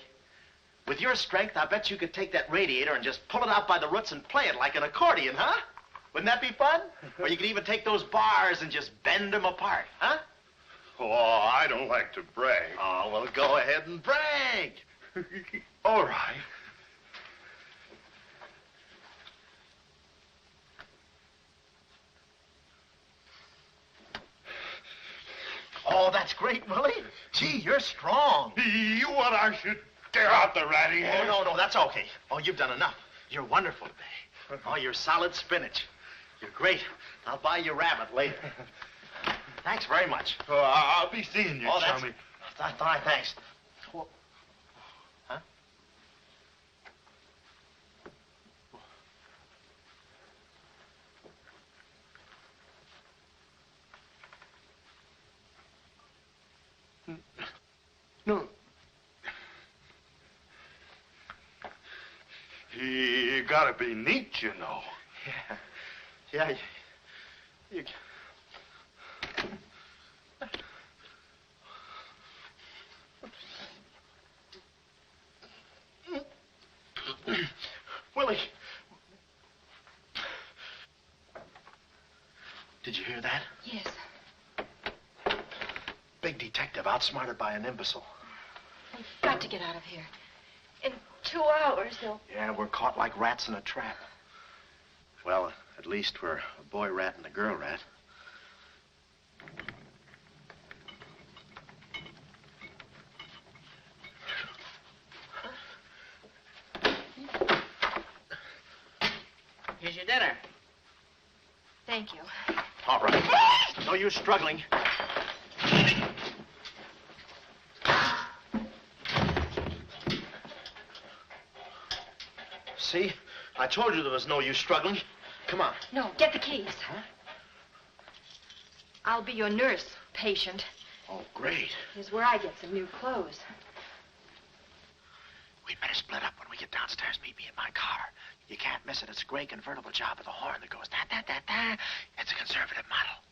With your strength, I bet you could take that radiator and just pull it out by the roots and play it like an accordion, huh? Wouldn't that be fun? Or you could even take those bars and just bend them apart, huh? Oh, I don't like to brag. Oh, well, go ahead and brag. All right. Oh, that's great, Willie. Gee, you're strong. You want I should tear out the ratty Oh, no, that's okay. Oh, you've done enough. You're wonderful today. Oh, you're solid spinach. You're great. I'll buy you rabbit later. Thanks very much. Oh, I'll be seeing you, chummy. That's fine, thanks. Huh? No. You gotta be neat, you know. Yeah. You... Willie. Did you hear that? Yes. Big detective outsmarted by an imbecile. We've got to get out of here. In 2 hours, they'll... Yeah, we're caught like rats in a trap. Well, at least we're a boy rat and a girl rat. Here's your dinner. Thank you. All right. No use struggling. See? I told you there was no use struggling. Come on. No, get the keys. Huh? I'll be your nurse, patient. Oh, great. Here's where I get some new clothes. We'd better split up when we get downstairs. Meet me in my car. You can't miss it. It's a gray convertible job with a horn that goes da-da-da-da. It's a conservative model.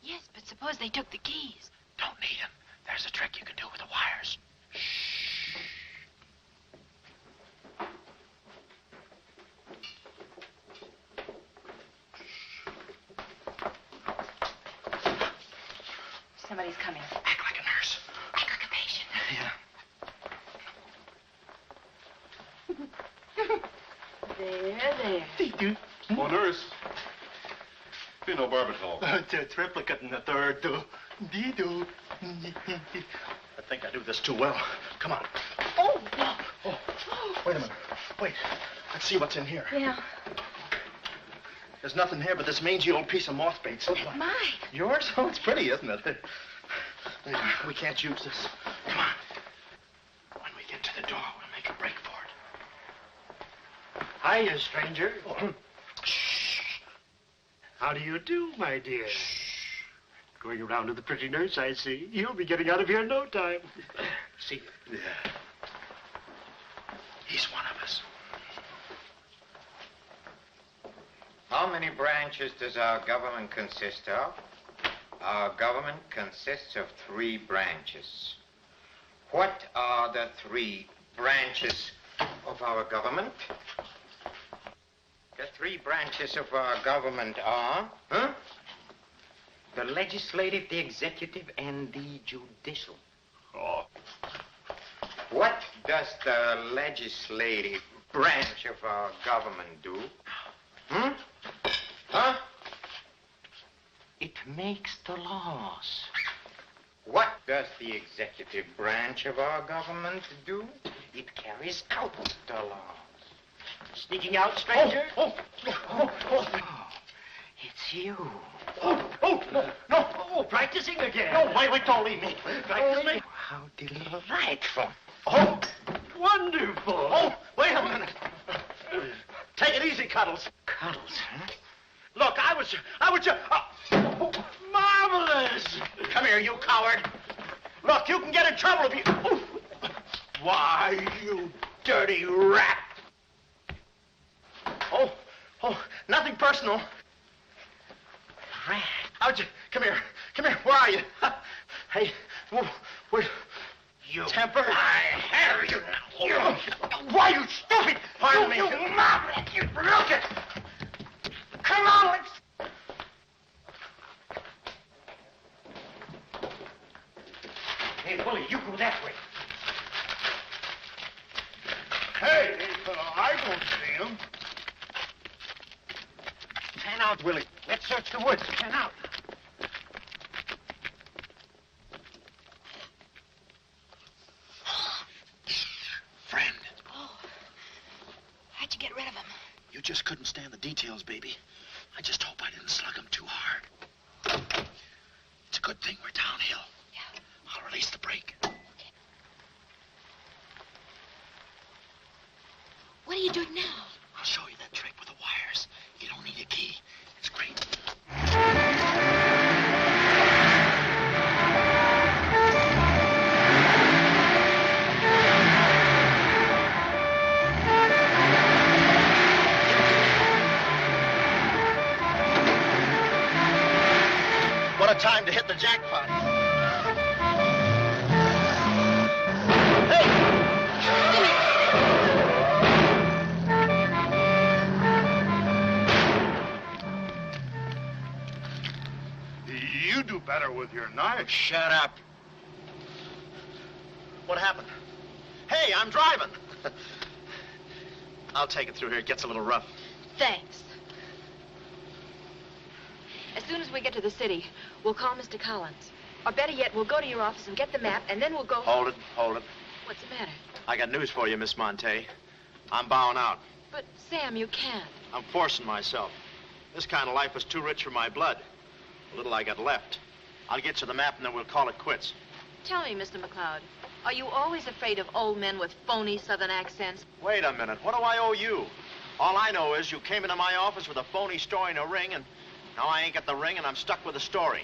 Yes, but suppose they took the keys. Don't need them. There's a trick you can do with the wires. Somebody's coming. Act like a nurse. Act like a patient. Yeah. There. Oh, nurse. Be no barbital. The triplicate in the third. I think I do this too well. Come on. Oh. Wait a minute. Wait. Let's see what's in here. Yeah. There's nothing here but this mangy old piece of moth bait. So Mine. Yours? Oh, it's pretty, isn't it? We can't use this. Come on. When we get to the door, we'll make a break for it. Hiya, stranger. Shh. How do you do, my dear? Going around to the pretty nurse, I see. You'll be getting out of here in no time. See? Yeah. He's one of us. How many branches does our government consist of? Our government consists of 3 branches. What are the 3 branches of our government? The 3 branches of our government are, the legislative, the executive, and the judicial. Oh. What does the legislative branch of our government do? It makes the laws. What does the executive branch of our government do? It carries out the laws. Sneaking out, stranger? It's you. No, practicing again. No, wait, don't leave me. Practicing? How delightful. Oh, wonderful. Oh, wait a minute. Take it easy, Cuddles. Cuddles, huh? Look, I was just... Marvelous. Come here, you coward. Look, you can get in trouble if you... Why, you dirty rat. Oh, nothing personal. Rat. Come here. Where are you? Hey, where... You temper. I have you now. Why, you stupid! Pardon me. You mom! You look it! Come on, let's... Hey, Willie, you go that way. Hey, I don't see him. Pan out, Willie. Let's search the woods. Pan out. Friend, Oh. How'd you get rid of him? you just couldn't stand the details, baby. I just hope I didn't slug him too hard. It's a good thing we're downhill. Yeah. I'll release the brake. What are you doing now? I'll show you that trick with the wires. You don't need a key. It's great. What a time to hit the jackpot. You do better with your knife. Shut up. What happened? Hey, I'm driving. I'll take it through here. It gets a little rough. Thanks. As soon as we get to the city, we'll call Mr. Collins. Or better yet, we'll go to your office and get the map, and then we'll go... Hold it. What's the matter? I got news for you, Miss Monte. I'm bowing out. But, Sam, you can't. I'm forcing myself. This kind of life was too rich for my blood. The little I got left. I'll get you the map, and then we'll call it quits. Tell me, Mr. McLeod, are you always afraid of old men with phony southern accents? Wait a minute. What do I owe you? All I know is you came into my office with a phony story and a ring, and now I ain't got the ring, and I'm stuck with the story.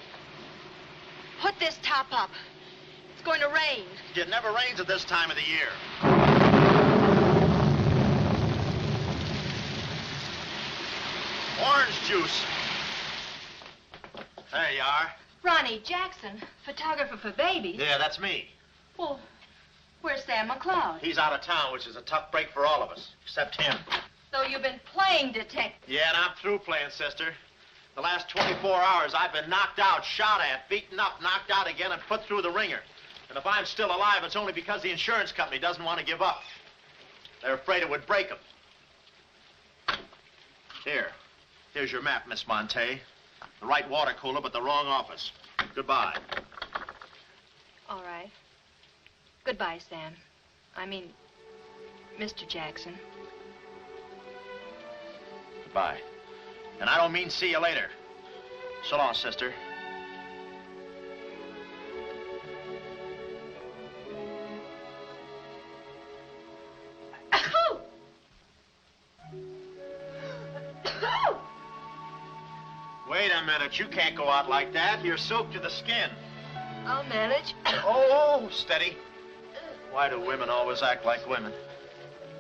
Put this top up. It's going to rain. It never rains at this time of the year. Orange juice. There you are. Ronnie Jackson, photographer for babies. Yeah, that's me. Well, where's Sam McLeod? He's out of town, which is a tough break for all of us, except him. So you've been playing detective. Yeah, and I'm through playing, sister. The last 24 hours, I've been knocked out, shot at, beaten up, knocked out again, and put through the ringer. And if I'm still alive, it's only because the insurance company doesn't want to give up. They're afraid it would break them. Here's your map, Miss Monte. The right water cooler, but the wrong office. Goodbye. All right. Goodbye, Sam. I mean, Mr. Jackson. Goodbye. And I don't mean see you later. So long, sister. Wait a minute. You can't go out like that. You're soaked to the skin. I'll manage. Oh, steady. Why do women always act like women?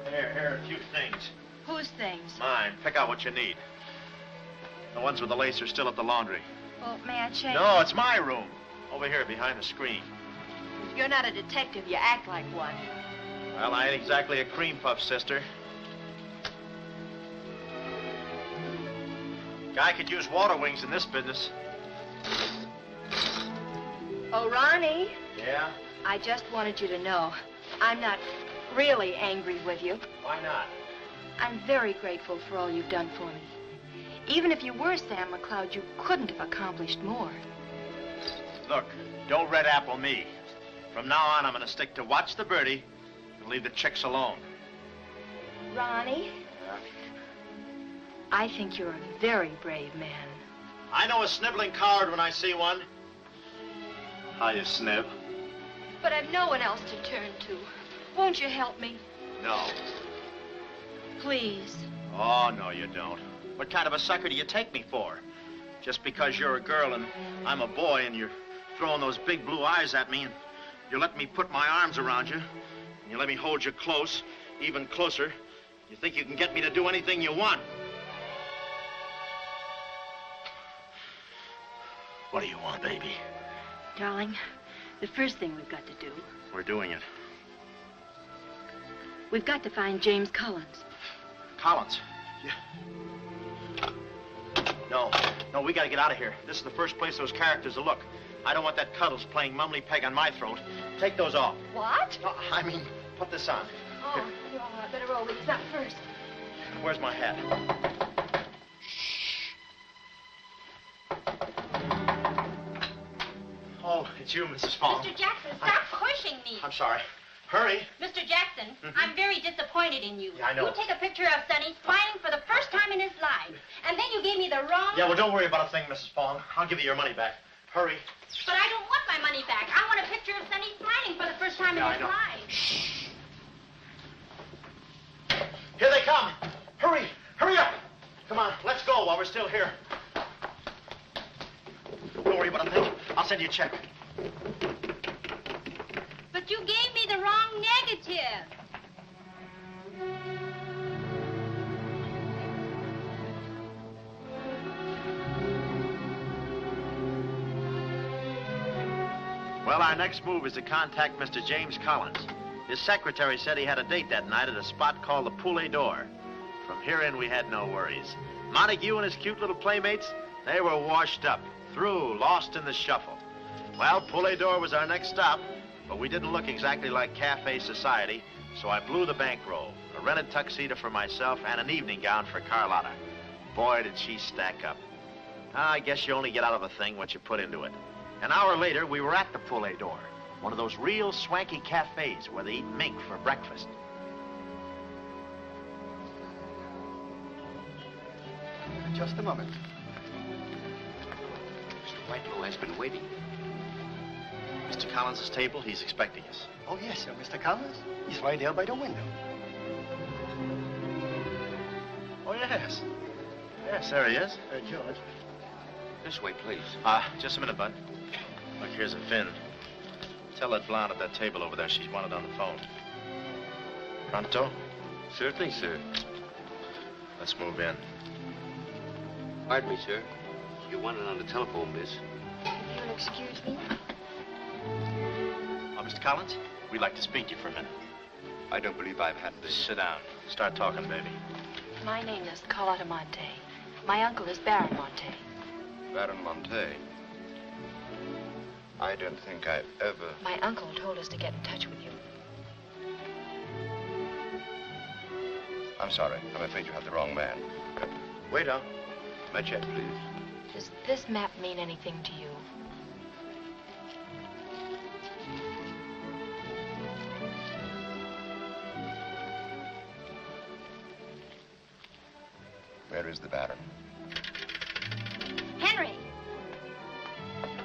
Here are a few things. Whose things? Mine. Pick out what you need. The ones with the lace are still at the laundry. Well, may I change? No, it's my room. Over here, behind the screen. If you're not a detective, you act like one. Well, I ain't exactly a cream puff, sister. Guy could use water wings in this business. Oh, Ronnie. Yeah? I just wanted you to know I'm not really angry with you. Why not? I'm very grateful for all you've done for me. Even if you were Sam McLeod, you couldn't have accomplished more. Look, don't red apple me. From now on, I'm going to stick to watch the birdie and leave the chicks alone. Ronnie, I think you're a very brave man. I know a sniveling coward when I see one. How you snib? But I've no one else to turn to. Won't you help me? No. Please. Oh, no, you don't. What kind of a sucker do you take me for? Just because you're a girl and I'm a boy and you're throwing those big blue eyes at me and you're letting me put my arms around you and you let me hold you close, even closer, you think you can get me to do anything you want. What do you want, baby? Darling, The first thing we've got to do, We're doing it. we've got to find James Collins. Collins. Yeah. No, we gotta get out of here. This is the first place those characters will look. I don't want that Cuddles playing mumbly peg on my throat. Take those off. What? No, I mean, put this on. Oh, no, I better roll these out first. Where's my hat? Oh, it's you, Mrs. Fong. Mr. Jackson, stop pushing me. I'm sorry. Hurry. Mr. Jackson, I'm very disappointed in you. Yeah, I know. You take a picture of Sonny smiling for the first time in his life, and then you gave me the wrong... Yeah, well, don't worry about a thing, Mrs. Fong. I'll give you your money back. Hurry. But I don't want my money back. I want a picture of Sonny smiling for the first time in his life. Here they come. Hurry. Hurry up. Come on, let's go while we're still here. Don't worry about a thing. I'll send you a check. But you gave me the wrong negative. Well, our next move is to contact Mr. James Collins. His secretary said he had a date that night at a spot called the Poulet d'Or. From here in, we had no worries. Montague and his cute little playmates, they were washed up, through, lost in the shuffle. Well, Poulet d'Or was our next stop, but we didn't look exactly like cafe society, so I blew the bankroll, a rented tuxedo for myself, and an evening gown for Carlotta. Boy, did she stack up. I guess you only get out of a thing what you put into it. An hour later, we were at the Poulet d'Or, one of those real swanky cafes where they eat mink for breakfast. Just a moment. Mr. Whitelaw has been waiting. Mr. Collins' table, he's expecting us. Oh, yes, sir. Mr. Collins? He's right there by the window. Oh, yes. Yes, there he is. George. This way, please. Just a minute, Bud. Look, here's a Finn. Tell that blonde at that table over there she's wanted on the phone. Pronto? Certainly, sir. Let's move in. Pardon me, sir. You wanted on the telephone, miss. You'll excuse me? Mr. Collins, we'd like to speak to you for a minute. I don't believe I've had this. Sit down. Start talking, baby. My name is Carlotta Monte. My uncle is Baron Monte. Baron Monte? I don't think I've ever... My uncle told us to get in touch with you. I'm sorry. I'm afraid you have the wrong man. Waiter. My check, please. Does this map mean anything to you? Where is the Baron? Henry!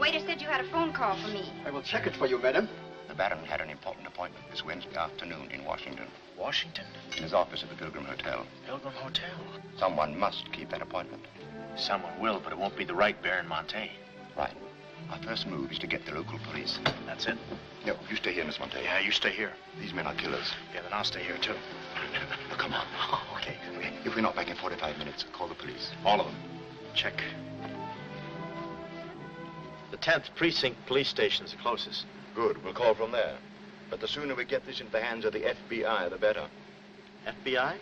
Waiter said you had a phone call for me. I will check it for you, madam. The Baron had an important appointment this Wednesday afternoon in Washington. Washington? In his office at the Pilgrim Hotel. Pilgrim Hotel? Someone must keep that appointment. Someone will, but it won't be the right Baron Monte. Right. Our first move is to get the local police. That's it? No, you stay here, Miss Monte. Yeah, you stay here. These men are killers. Yeah, then I'll stay here, too. Now, come on. Okay. If we're not back in 45 minutes, call the police. All of them. Check. The 10th Precinct Police Station's the closest. Good. We'll call from there. But the sooner we get this into the hands of the FBI, the better. FBI?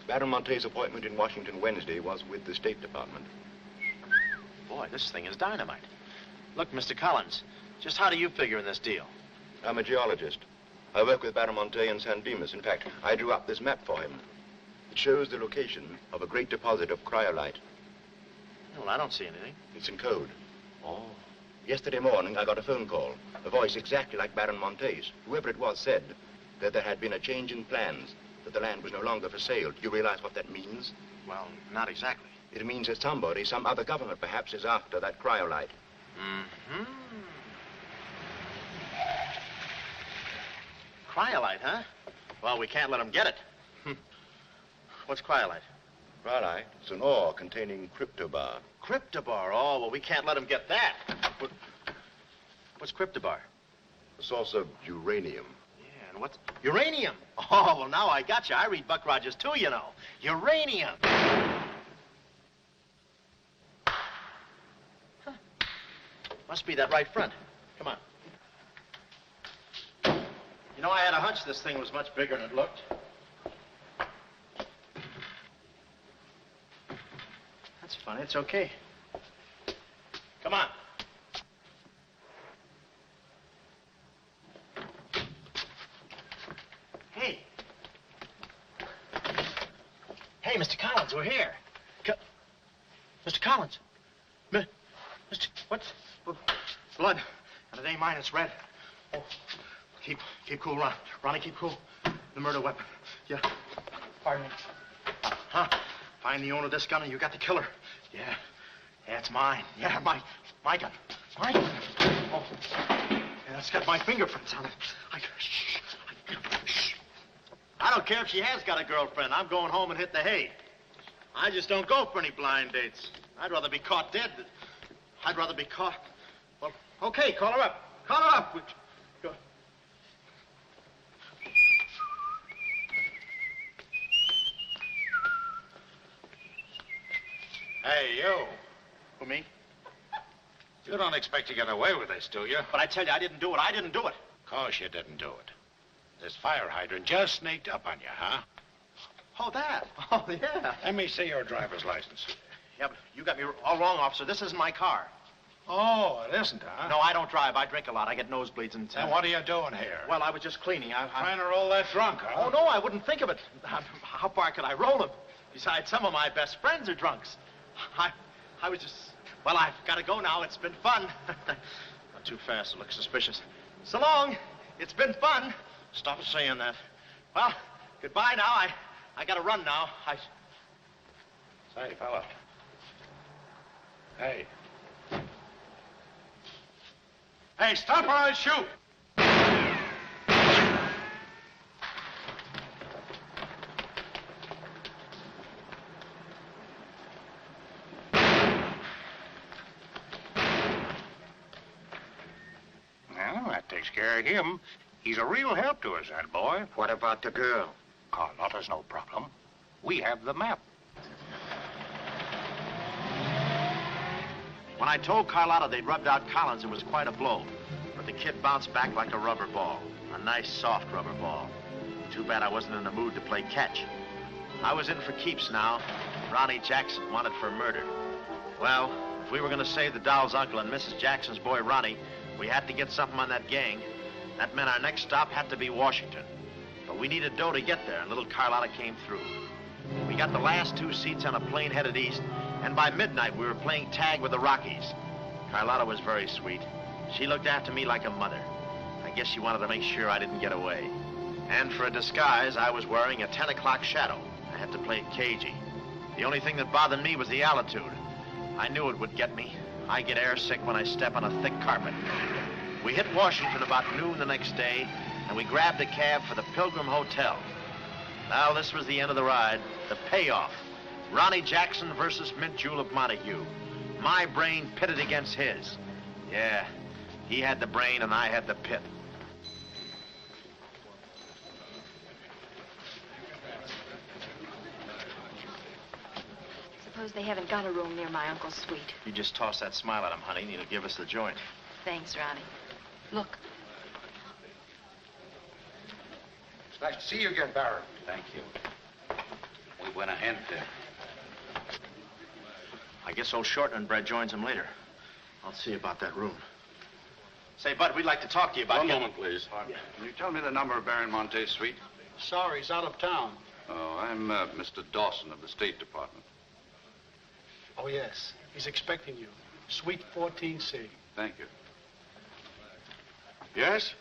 Baron Monte's appointment in Washington Wednesday was with the State Department. Boy, this thing is dynamite. Look, Mr. Collins, just how do you figure in this deal? I'm a geologist. I work with Baron Monte in San Dimas. In fact, I drew up this map for him. It shows the location of a great deposit of cryolite. Well, I don't see anything. It's in code. Oh. Yesterday morning, I got a phone call. A voice exactly like Baron Monte's. Whoever it was said that there had been a change in plans, that the land was no longer for sale. Do you realize what that means? Well, not exactly. It means that somebody, some other government perhaps, is after that cryolite. Mm-hmm. Cryolite, huh? Well, we can't let them get it. What's cryolite? Cryolite? It's an ore containing cryptobar. Cryptobar? Oh, well, we can't let them get that. What's cryptobar? A source of uranium. Yeah, and what's... Uranium! Oh, well, now I got you. I read Buck Rogers, too, you know. Uranium! Huh. Must be that right front. Come on. You know, I had a hunch this thing was much bigger than it looked. That's funny. It's okay. Come on. Hey. Hey, Mr. Collins, we're here. Mr. Collins. Mr. What? Blood. And it ain't mine, it's red. Oh. Keep cool, Ron. Ronnie, keep cool. The murder weapon. Yeah. Pardon me. Huh? Find the owner of this gun and you got the killer. Yeah. Yeah, it's mine. Yeah, my gun. My gun. Oh. Yeah, it's got my fingerprints on it. I don't care if she has got a girlfriend. I'm going home and hit the hay. I just don't go for any blind dates. I'd rather be caught dead than... I'd rather be caught... Well, okay, call her up. Call her up. Go. Hey, you. Who, me? You don't expect to get away with this, do you? But I tell you, I didn't do it. I didn't do it. Of course you didn't do it. This fire hydrant just sneaked up on you, huh? Oh, that? Oh, yeah. Let me see your driver's license. Yeah, but you got me all wrong, officer. This isn't my car. Oh, it isn't, huh? No, I don't drive. I drink a lot. I get nosebleeds and... Then what are you doing here? Well, I was just cleaning. Trying to roll that drunk, huh? Oh, no, I wouldn't think of it. How far could I roll him? Besides, some of my best friends are drunks. I was just... Well, I've got to go now. It's been fun. Not too fast. It looks suspicious. So long. It's been fun. Stop saying that. Well, goodbye now. I got to run now. Say, fella. Hey. Hey, stop or I'll shoot. Well, that takes care of him. He's a real help to us, that boy. What about the girl? Carlotta's no problem. We have the map. When I told Carlotta they'd rubbed out Collins, it was quite a blow. But the kid bounced back like a rubber ball. A nice, soft rubber ball. Too bad I wasn't in the mood to play catch. I was in for keeps now. Ronnie Jackson wanted for murder. Well, if we were going to save the doll's uncle and Mrs. Jackson's boy, Ronnie, we had to get something on that gang. That meant our next stop had to be Washington. But we needed dough to get there, and little Carlotta came through. We got the last 2 seats on a plane headed east, and by midnight we were playing tag with the Rockies. Carlotta was very sweet. She looked after me like a mother. I guess she wanted to make sure I didn't get away. And for a disguise, I was wearing a 10 o'clock shadow. I had to play it cagey. The only thing that bothered me was the altitude. I knew it would get me. I get airsick when I step on a thick carpet. We hit Washington about noon the next day, and we grabbed a cab for the Pilgrim Hotel. Now, this was the end of the ride, the payoff. Ronnie Jackson versus Mint Julep Montague. My brain pitted against his. Yeah, he had the brain and I had the pit. Suppose they haven't got a room near my uncle's suite. You just toss that smile at him, honey, and he'll give us the joint. Thanks, Ronnie. Look. It's nice to see you again, Barron. Thank you. We went ahead there. I guess old Shortland joins him later. I'll see about that room. Say, Bud, we'd like to talk to you about... One moment, please. Can you tell me the number of Baron Monte's suite? Sorry, he's out of town. Oh, I'm Mr. Dawson of the State Department. Oh, yes. He's expecting you. Suite 14C. Thank you. Yes?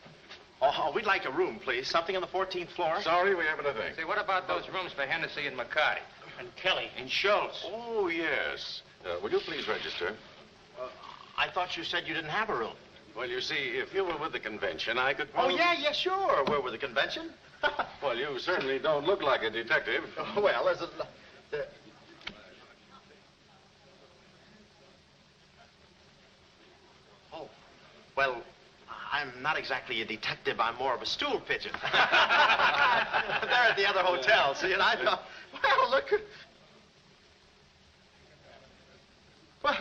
Oh, we'd like a room, please. Something on the 14th floor. Sorry, we haven't a thing. Say, what about those rooms for Hennessy and McCarty? And Kelly. And Schultz. Oh, yes. Will you please register? I thought you said you didn't have a room. Well, you see, if you were with the convention, I could... Oh, yeah, sure. We're with the convention. Well, you certainly don't look like a detective. Oh, well, there's a... Oh, well, I'm not exactly a detective. I'm more of a stool pigeon. They're at the other hotel, see, and I thought, well, look... Well,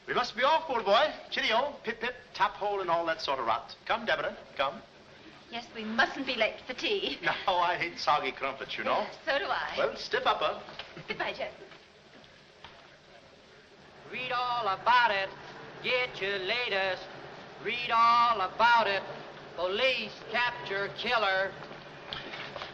we must be off, old boy. Cheerio, pip, pip. top hole and all that sort of rot. Come, Deborah, come. Yes, we mustn't be late for tea. No, I hate soggy crumpets, you know. So do I. Well, stiff upper. Goodbye, Jeff. Read all about it. Get your latest. Read all about it. Police capture killer.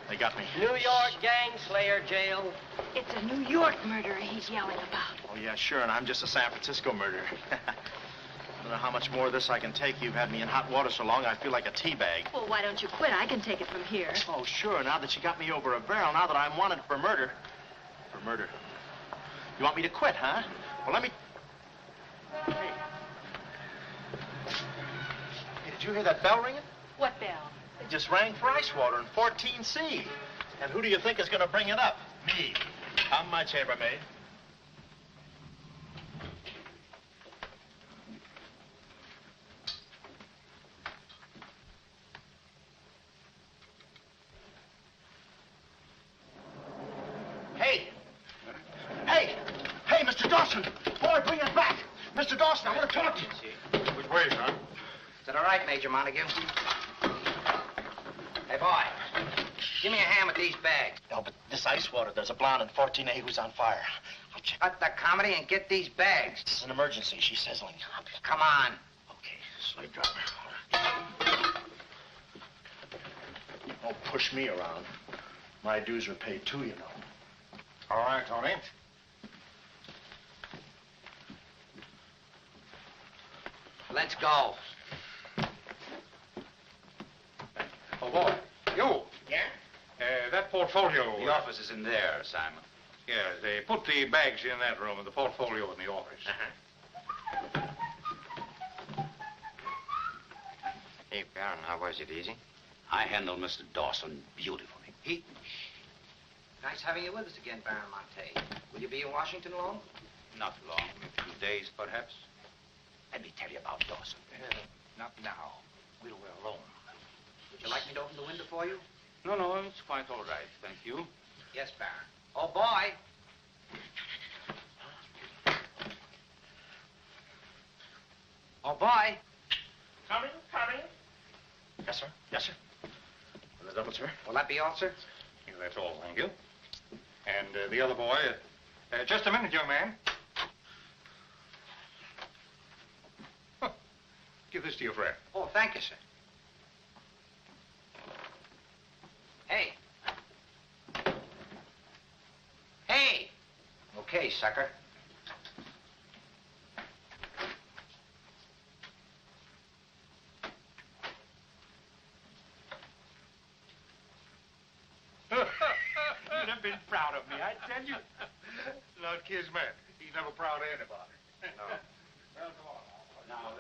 They got me. New York gang slayer jail. It's a New York murderer he's yelling about. Oh, yeah, sure, and I'm just a San Francisco murderer. I don't know how much more of this I can take. You've had me in hot water so long, I feel like a tea bag. Well, why don't you quit? I can take it from here. Oh, sure, now that you got me over a barrel, now that I'm wanted for murder. For murder. You want me to quit, huh? Well, let me... Hey. Hey, did you hear that bell ringing? What bell? It just rang for ice water in 14C. And who do you think is going to bring it up? Me. Come, my chambermaid. Hey! Hey! Hey, Mr. Dawson! Boy, bring it back! Mr. Dawson, I want to talk to you. Which way, son? Is that all right, Major Montague? Hey, boy, give me a hand with these bags. No, but this ice water, there's a blonde in 14A who's on fire. I'll check. Cut the comedy and get these bags. This is an emergency. She's sizzling. Come on. Okay, slave driver. Don't push me around. My dues are paid too, you know. All right, Tony. Let's go. Oh, boy. You. Yeah? That portfolio. The office is in there, Simon. Yeah, they put the bags in that room and the portfolio in the office. Hey, Baron, how was it? Easy? I handled Mr. Dawson beautifully. Nice having you with us again, Baron Monte. Will you be in Washington long? Not long, a few days, perhaps. Let me tell you about Dawson. Not now. We're alone. Would you like me to open the window for you? No, it's quite all right, thank you. Yes, Baron. Oh, boy. Oh, boy. Coming. Yes, sir. Yes, sir. The double, sir. Will that be all, sir? Yeah, that's all, thank you. And the other boy, just a minute, young man. Huh. Give this to your friend. Oh, thank you, sir. Hey. Hey. Okay, sucker. You'd have been proud of me, I tell you. Not Kismet. He's never proud of anybody. No. Well, come on. Now.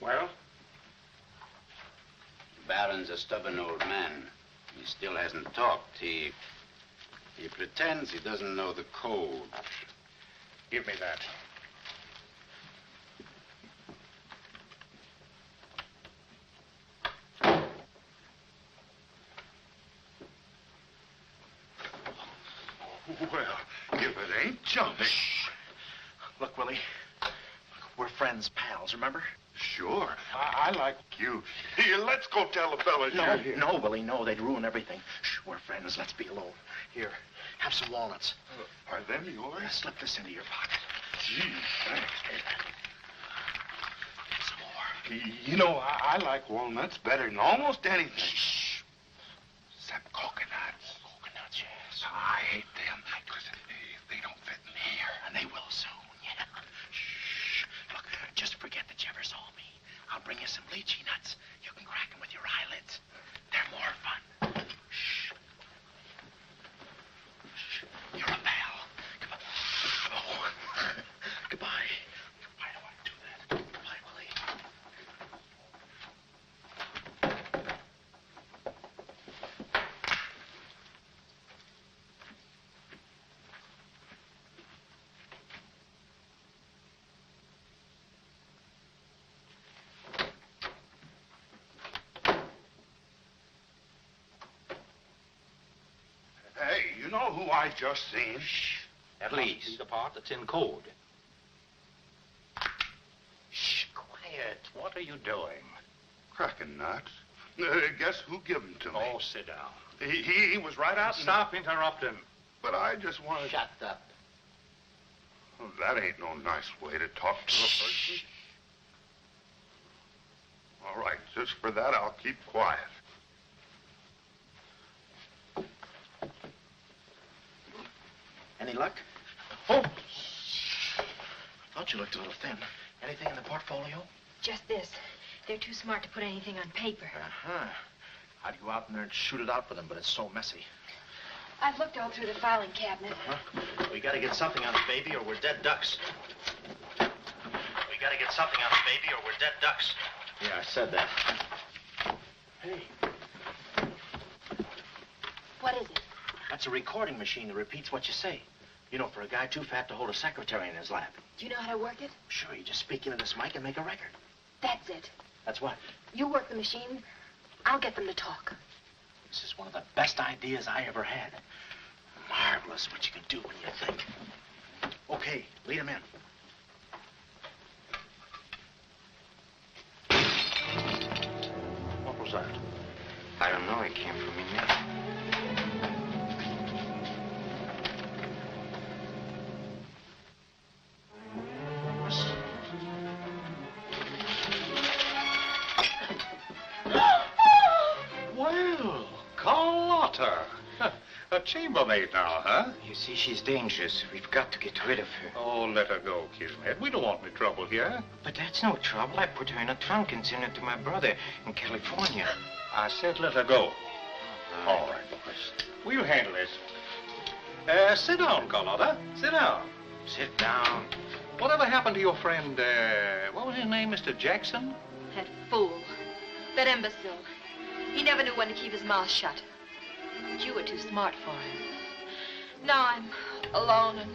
Well? The Baron's a stubborn old man. He still hasn't talked. He pretends he doesn't know the code. Give me that. Well, if it ain't jumping. Look, Willie. We're friends, pals, remember? Sure. I like you. Here, let's go tell the fellas you're here. No, Willie, no. They'd ruin everything. Shh, we're friends. Let's be alone. Here, have some walnuts. Are them yours? Slip this into your pocket. Gee, thanks. Some more. You know, I like walnuts better than almost anything. Shh. Except coconuts. Coconuts, yes. I hate them because they don't fit in here. And they will soon, yeah. Shh. Look, just forget that you ever saw me. I'll bring you some lychee nuts. You can crack them with your eyelids. They're more fun. Shh. Shh. You're a pal. Come on. Oh. Goodbye. I don't want to do that. Goodbye, Willie. who I just seen? That must be the part that's in code. Shh, quiet. What are you doing? Cracking nuts. Guess who gave him to me? Oh, sit down. He was right out. Stop interrupting. But I just wanted. Shut up. Well, that ain't no nice way to talk to a person. All right, just for that, I'll keep quiet. Any luck? Oh! Thought you looked a little thin. Anything in the portfolio? Just this. They're too smart to put anything on paper. Uh-huh. I'd go out in there and shoot it out with them, but it's so messy. I've looked all through the filing cabinet. Uh-huh. We gotta get something on it, baby, or we're dead ducks. We gotta get something on it, baby, or we're dead ducks. Yeah, I said that. Hey. What is it? That's a recording machine that repeats what you say. You know, for a guy too fat to hold a secretary in his lap. Do you know how to work it? Sure, you just speak into this mic and make a record. That's it. That's what? You work the machine. I'll get them to talk. This is one of the best ideas I ever had. Marvelous what you can do when you think. Okay, lead him in. What was that? I don't know. It came from in there. Well, Carlotta. A chambermaid now, huh? You see, she's dangerous. We've got to get rid of her. Oh, let her go, Kismet. We don't want any trouble here. But that's no trouble. I put her in a trunk and sent her to my brother in California. I said let her go. All right, boys. We'll handle this. Sit down, Carlotta. Sit down. Sit down. Whatever happened to your friend, what was his name, Mr. Jackson? That fool. That imbecile. He never knew when to keep his mouth shut. But you were too smart for him. Now I'm alone and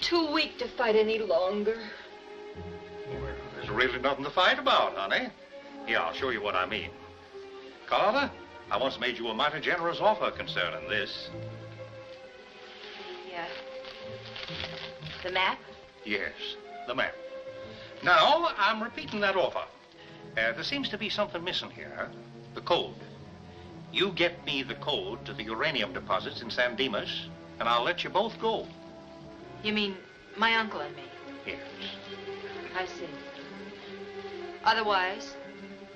too weak to fight any longer. Well, there's really nothing to fight about, honey. Here, I'll show you what I mean. Carlotta, I once made you a mighty generous offer concerning this. Yeah. The map? Yes, the map. Now, I'm repeating that offer. There seems to be something missing here. The code. You get me the code to the uranium deposits in San Dimas, and I'll let you both go. You mean my uncle and me? Yes. I see. Otherwise?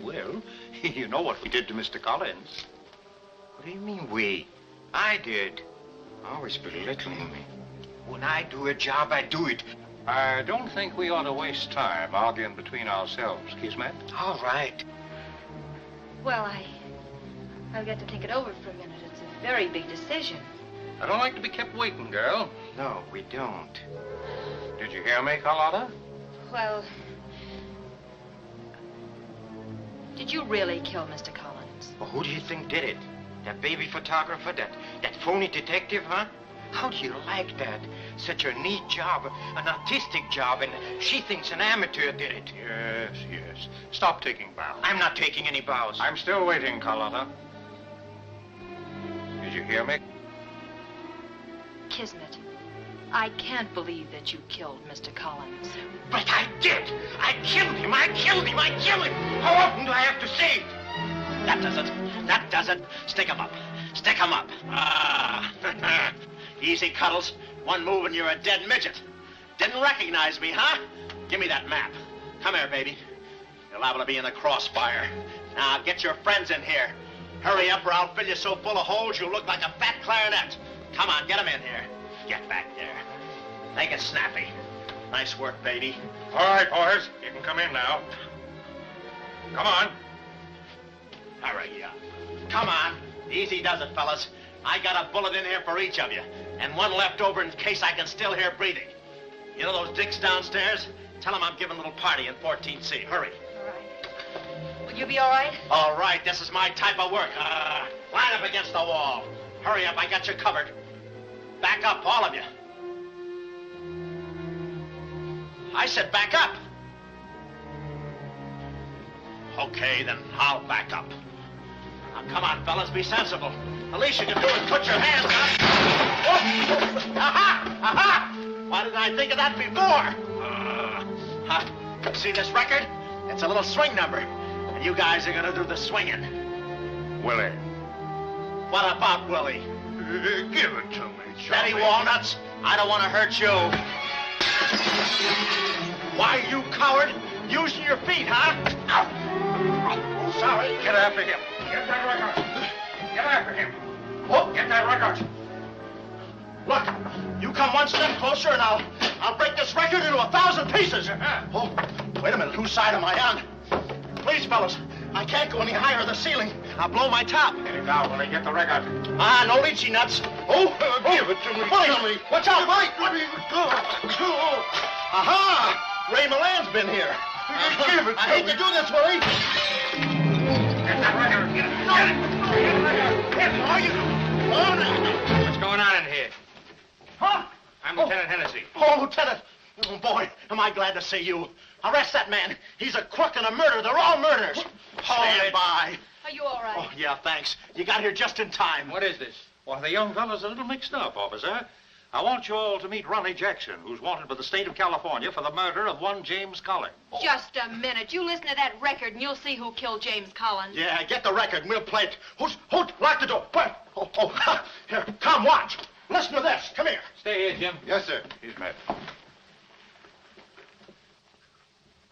Well, you know what we did to Mr. Collins. What do you mean, we? I did. Always belittling me. When I do a job, I do it. I don't think we ought to waste time arguing between ourselves, Kismet. All right. Well, I've got to think it over for a minute. It's a very big decision. I don't like to be kept waiting, girl. No, we don't. Did you hear me, Carlotta? Well, did you really kill Mr. Collins? Well, who do you think did it? That baby photographer? That phony detective, huh? How do you like that? Such a neat job, an artistic job, and she thinks an amateur did it. Yes, yes. Stop taking bows. I'm not taking any bows. I'm still waiting, Carlotta. Did you hear me? Kismet, I can't believe that you killed Mr. Collins. But I did! I killed him! I killed him! I killed him! How often do I have to say it? That does it. That does it. Stick 'em up. Stick 'em up. Ah. Easy, Cuddles. One move and you're a dead midget. Didn't recognize me, huh? Give me that map. Come here, baby. You're liable to be in the crossfire. Now, get your friends in here. Hurry up or I'll fill you so full of holes you'll look like a fat clarinet. Come on, get them in here. Get back there. Make it snappy. Nice work, baby. All right, boys. You can come in now. Come on. Hurry up. Come on. Easy does it, fellas. I got a bullet in here for each of you, and one left over in case I can still hear breathing. You know those dicks downstairs? Tell them I'm giving a little party in 14C. Hurry. All right. Will you be all right? All right, this is my type of work. Line up against the wall. Hurry up, I got you covered. Back up, all of you. I said back up. Okay, then I'll back up. Now Come on, fellas, be sensible. The least you can do is put your hands up. Oh. Aha! Aha! Why didn't I think of that before? See this record? It's a little swing number. And you guys are gonna do the swinging. Willie. What about Willie? Give it to me, Steady, Charlie. Walnuts. I don't want to hurt you. Why, you coward? Using your feet, huh? Ow. Sorry. Get after him. Get that record. Get after him. Oh, get that record. Look, you come one step closer and I'll break this record into 1,000 pieces. Oh, wait a minute. Whose side am I on? Please, fellas, I can't go any higher than the ceiling. I'll blow my top. Get it down, Willie. Get the record. Ah, no lychee nuts. Oh, give it to me. Willie, watch out, Willie. Aha! Ray Milan's been here. Give it to I hate me. to do this, Willie. Get that record. Get it. Get it. Get it. Are you? What's going on in here? Huh? I'm Lieutenant Hennessy. Oh, Lieutenant. Oh, boy, am I glad to see you. Arrest that man. He's a crook and a murderer. They're all murderers. Stand by. Are you all right? Oh, yeah, thanks. You got here just in time. What is this? Well, the young fellow's a little mixed up, officer. I want you all to meet Ronnie Jackson, who's wanted by the state of California for the murder of one James Collins. Just a minute. You listen to that record and you'll see who killed James Collins. Yeah, get the record and we'll play it. Who? Lock the door. Where? Oh, here, come, watch. Listen to this. Come here. Stay here, Jim. Yes, sir. He's met.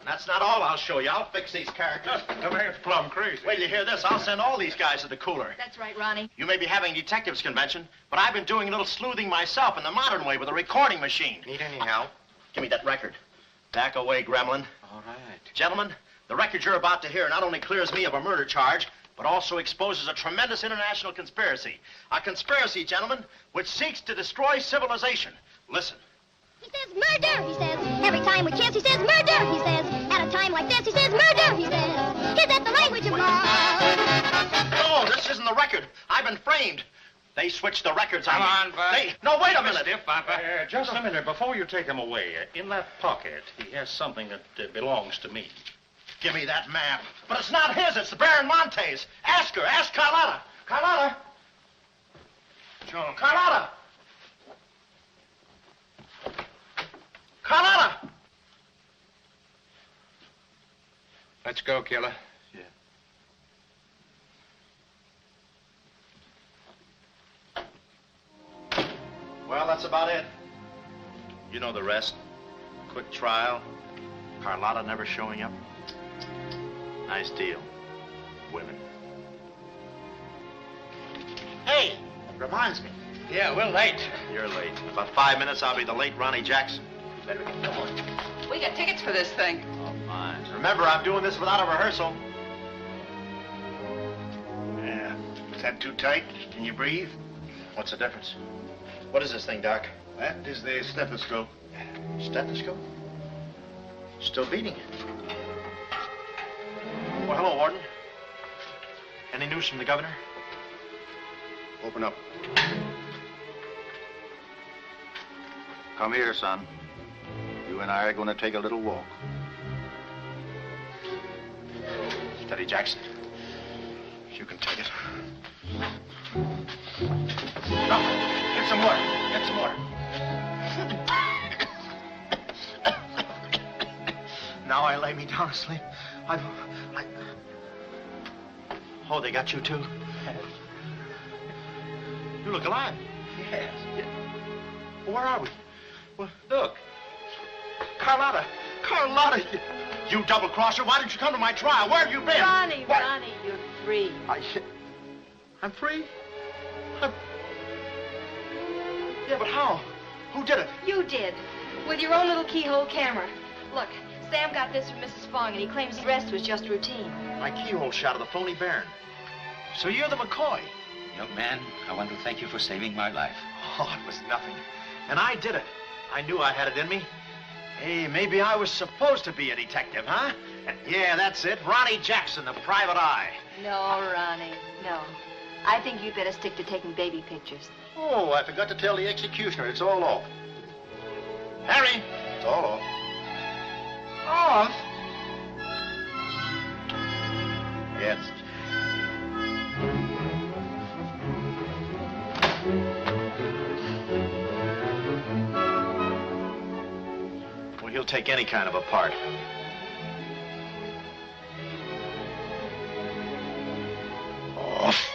That's not all I'll show you. I'll fix these characters. The man's plumb crazy. Wait till you hear this. I'll send all these guys to the cooler. That's right, Ronnie. You may be having a detectives convention, but I've been doing a little sleuthing myself in the modern way with a recording machine. Need any help? Give me that record. Back away, gremlin. All right. Gentlemen, the record you're about to hear not only clears me of a murder charge, but also exposes a tremendous international conspiracy. A conspiracy, gentlemen, which seeks to destroy civilization. Listen. He says murder, he says. Every time we kiss, he says murder, he says. At a time like this, he says murder, he says. Is that the language of love? No, this isn't the record. I've been framed. They switched the records on me. Come on, Bud. No, wait a minute. Just a minute. Before you take him away, in that pocket, he has something that belongs to me. Give me that map. But it's not his. It's the Baron Monte's. Ask her. Ask Carlotta. Carlotta. Joe. Carlotta. Carlotta. Let's go, killer. Well, that's about it. You know the rest. Quick trial. Carlotta never showing up. Nice deal. Women. Hey, reminds me. Yeah, we're late. You're late. In about 5 minutes, I'll be the late Ronnie Jackson. Better get going. We got tickets for this thing. Oh, fine. Remember, I'm doing this without a rehearsal. Yeah. Is that too tight? Can you breathe? What's the difference? What is this thing, Doc? That is the stethoscope. Stethoscope? Still beating. Well, hello, Warden. Any news from the governor? Open up. Come here, son. You and I are going to take a little walk. Steady, Jackson. You can take it. No, get some water. Get some water. Now I lay me down to sleep. Oh, they got you too? You look alive. Yes. Well, where are we? Well, look. Carlotta. Carlotta, you double-crosser. Why didn't you come to my trial? Where have you been? Ronnie, What? Ronnie, you're free. I'm free? Yeah, but how? Who did it? You did. With your own little keyhole camera. Look, Sam got this from Mrs. Fong, and he claims the rest was just routine. My keyhole shot of the phony Baron. So you're the McCoy. Young man, I want to thank you for saving my life. Oh, it was nothing. And I did it. I knew I had it in me. Hey, maybe I was supposed to be a detective, huh? Yeah, that's it. Ronnie Jackson, the private eye. No, Ronnie, no. I think you'd better stick to taking baby pictures. Oh, I forgot to tell the executioner. It's all off. Harry! It's all off. Off? Yes. take any kind of a part. Oh.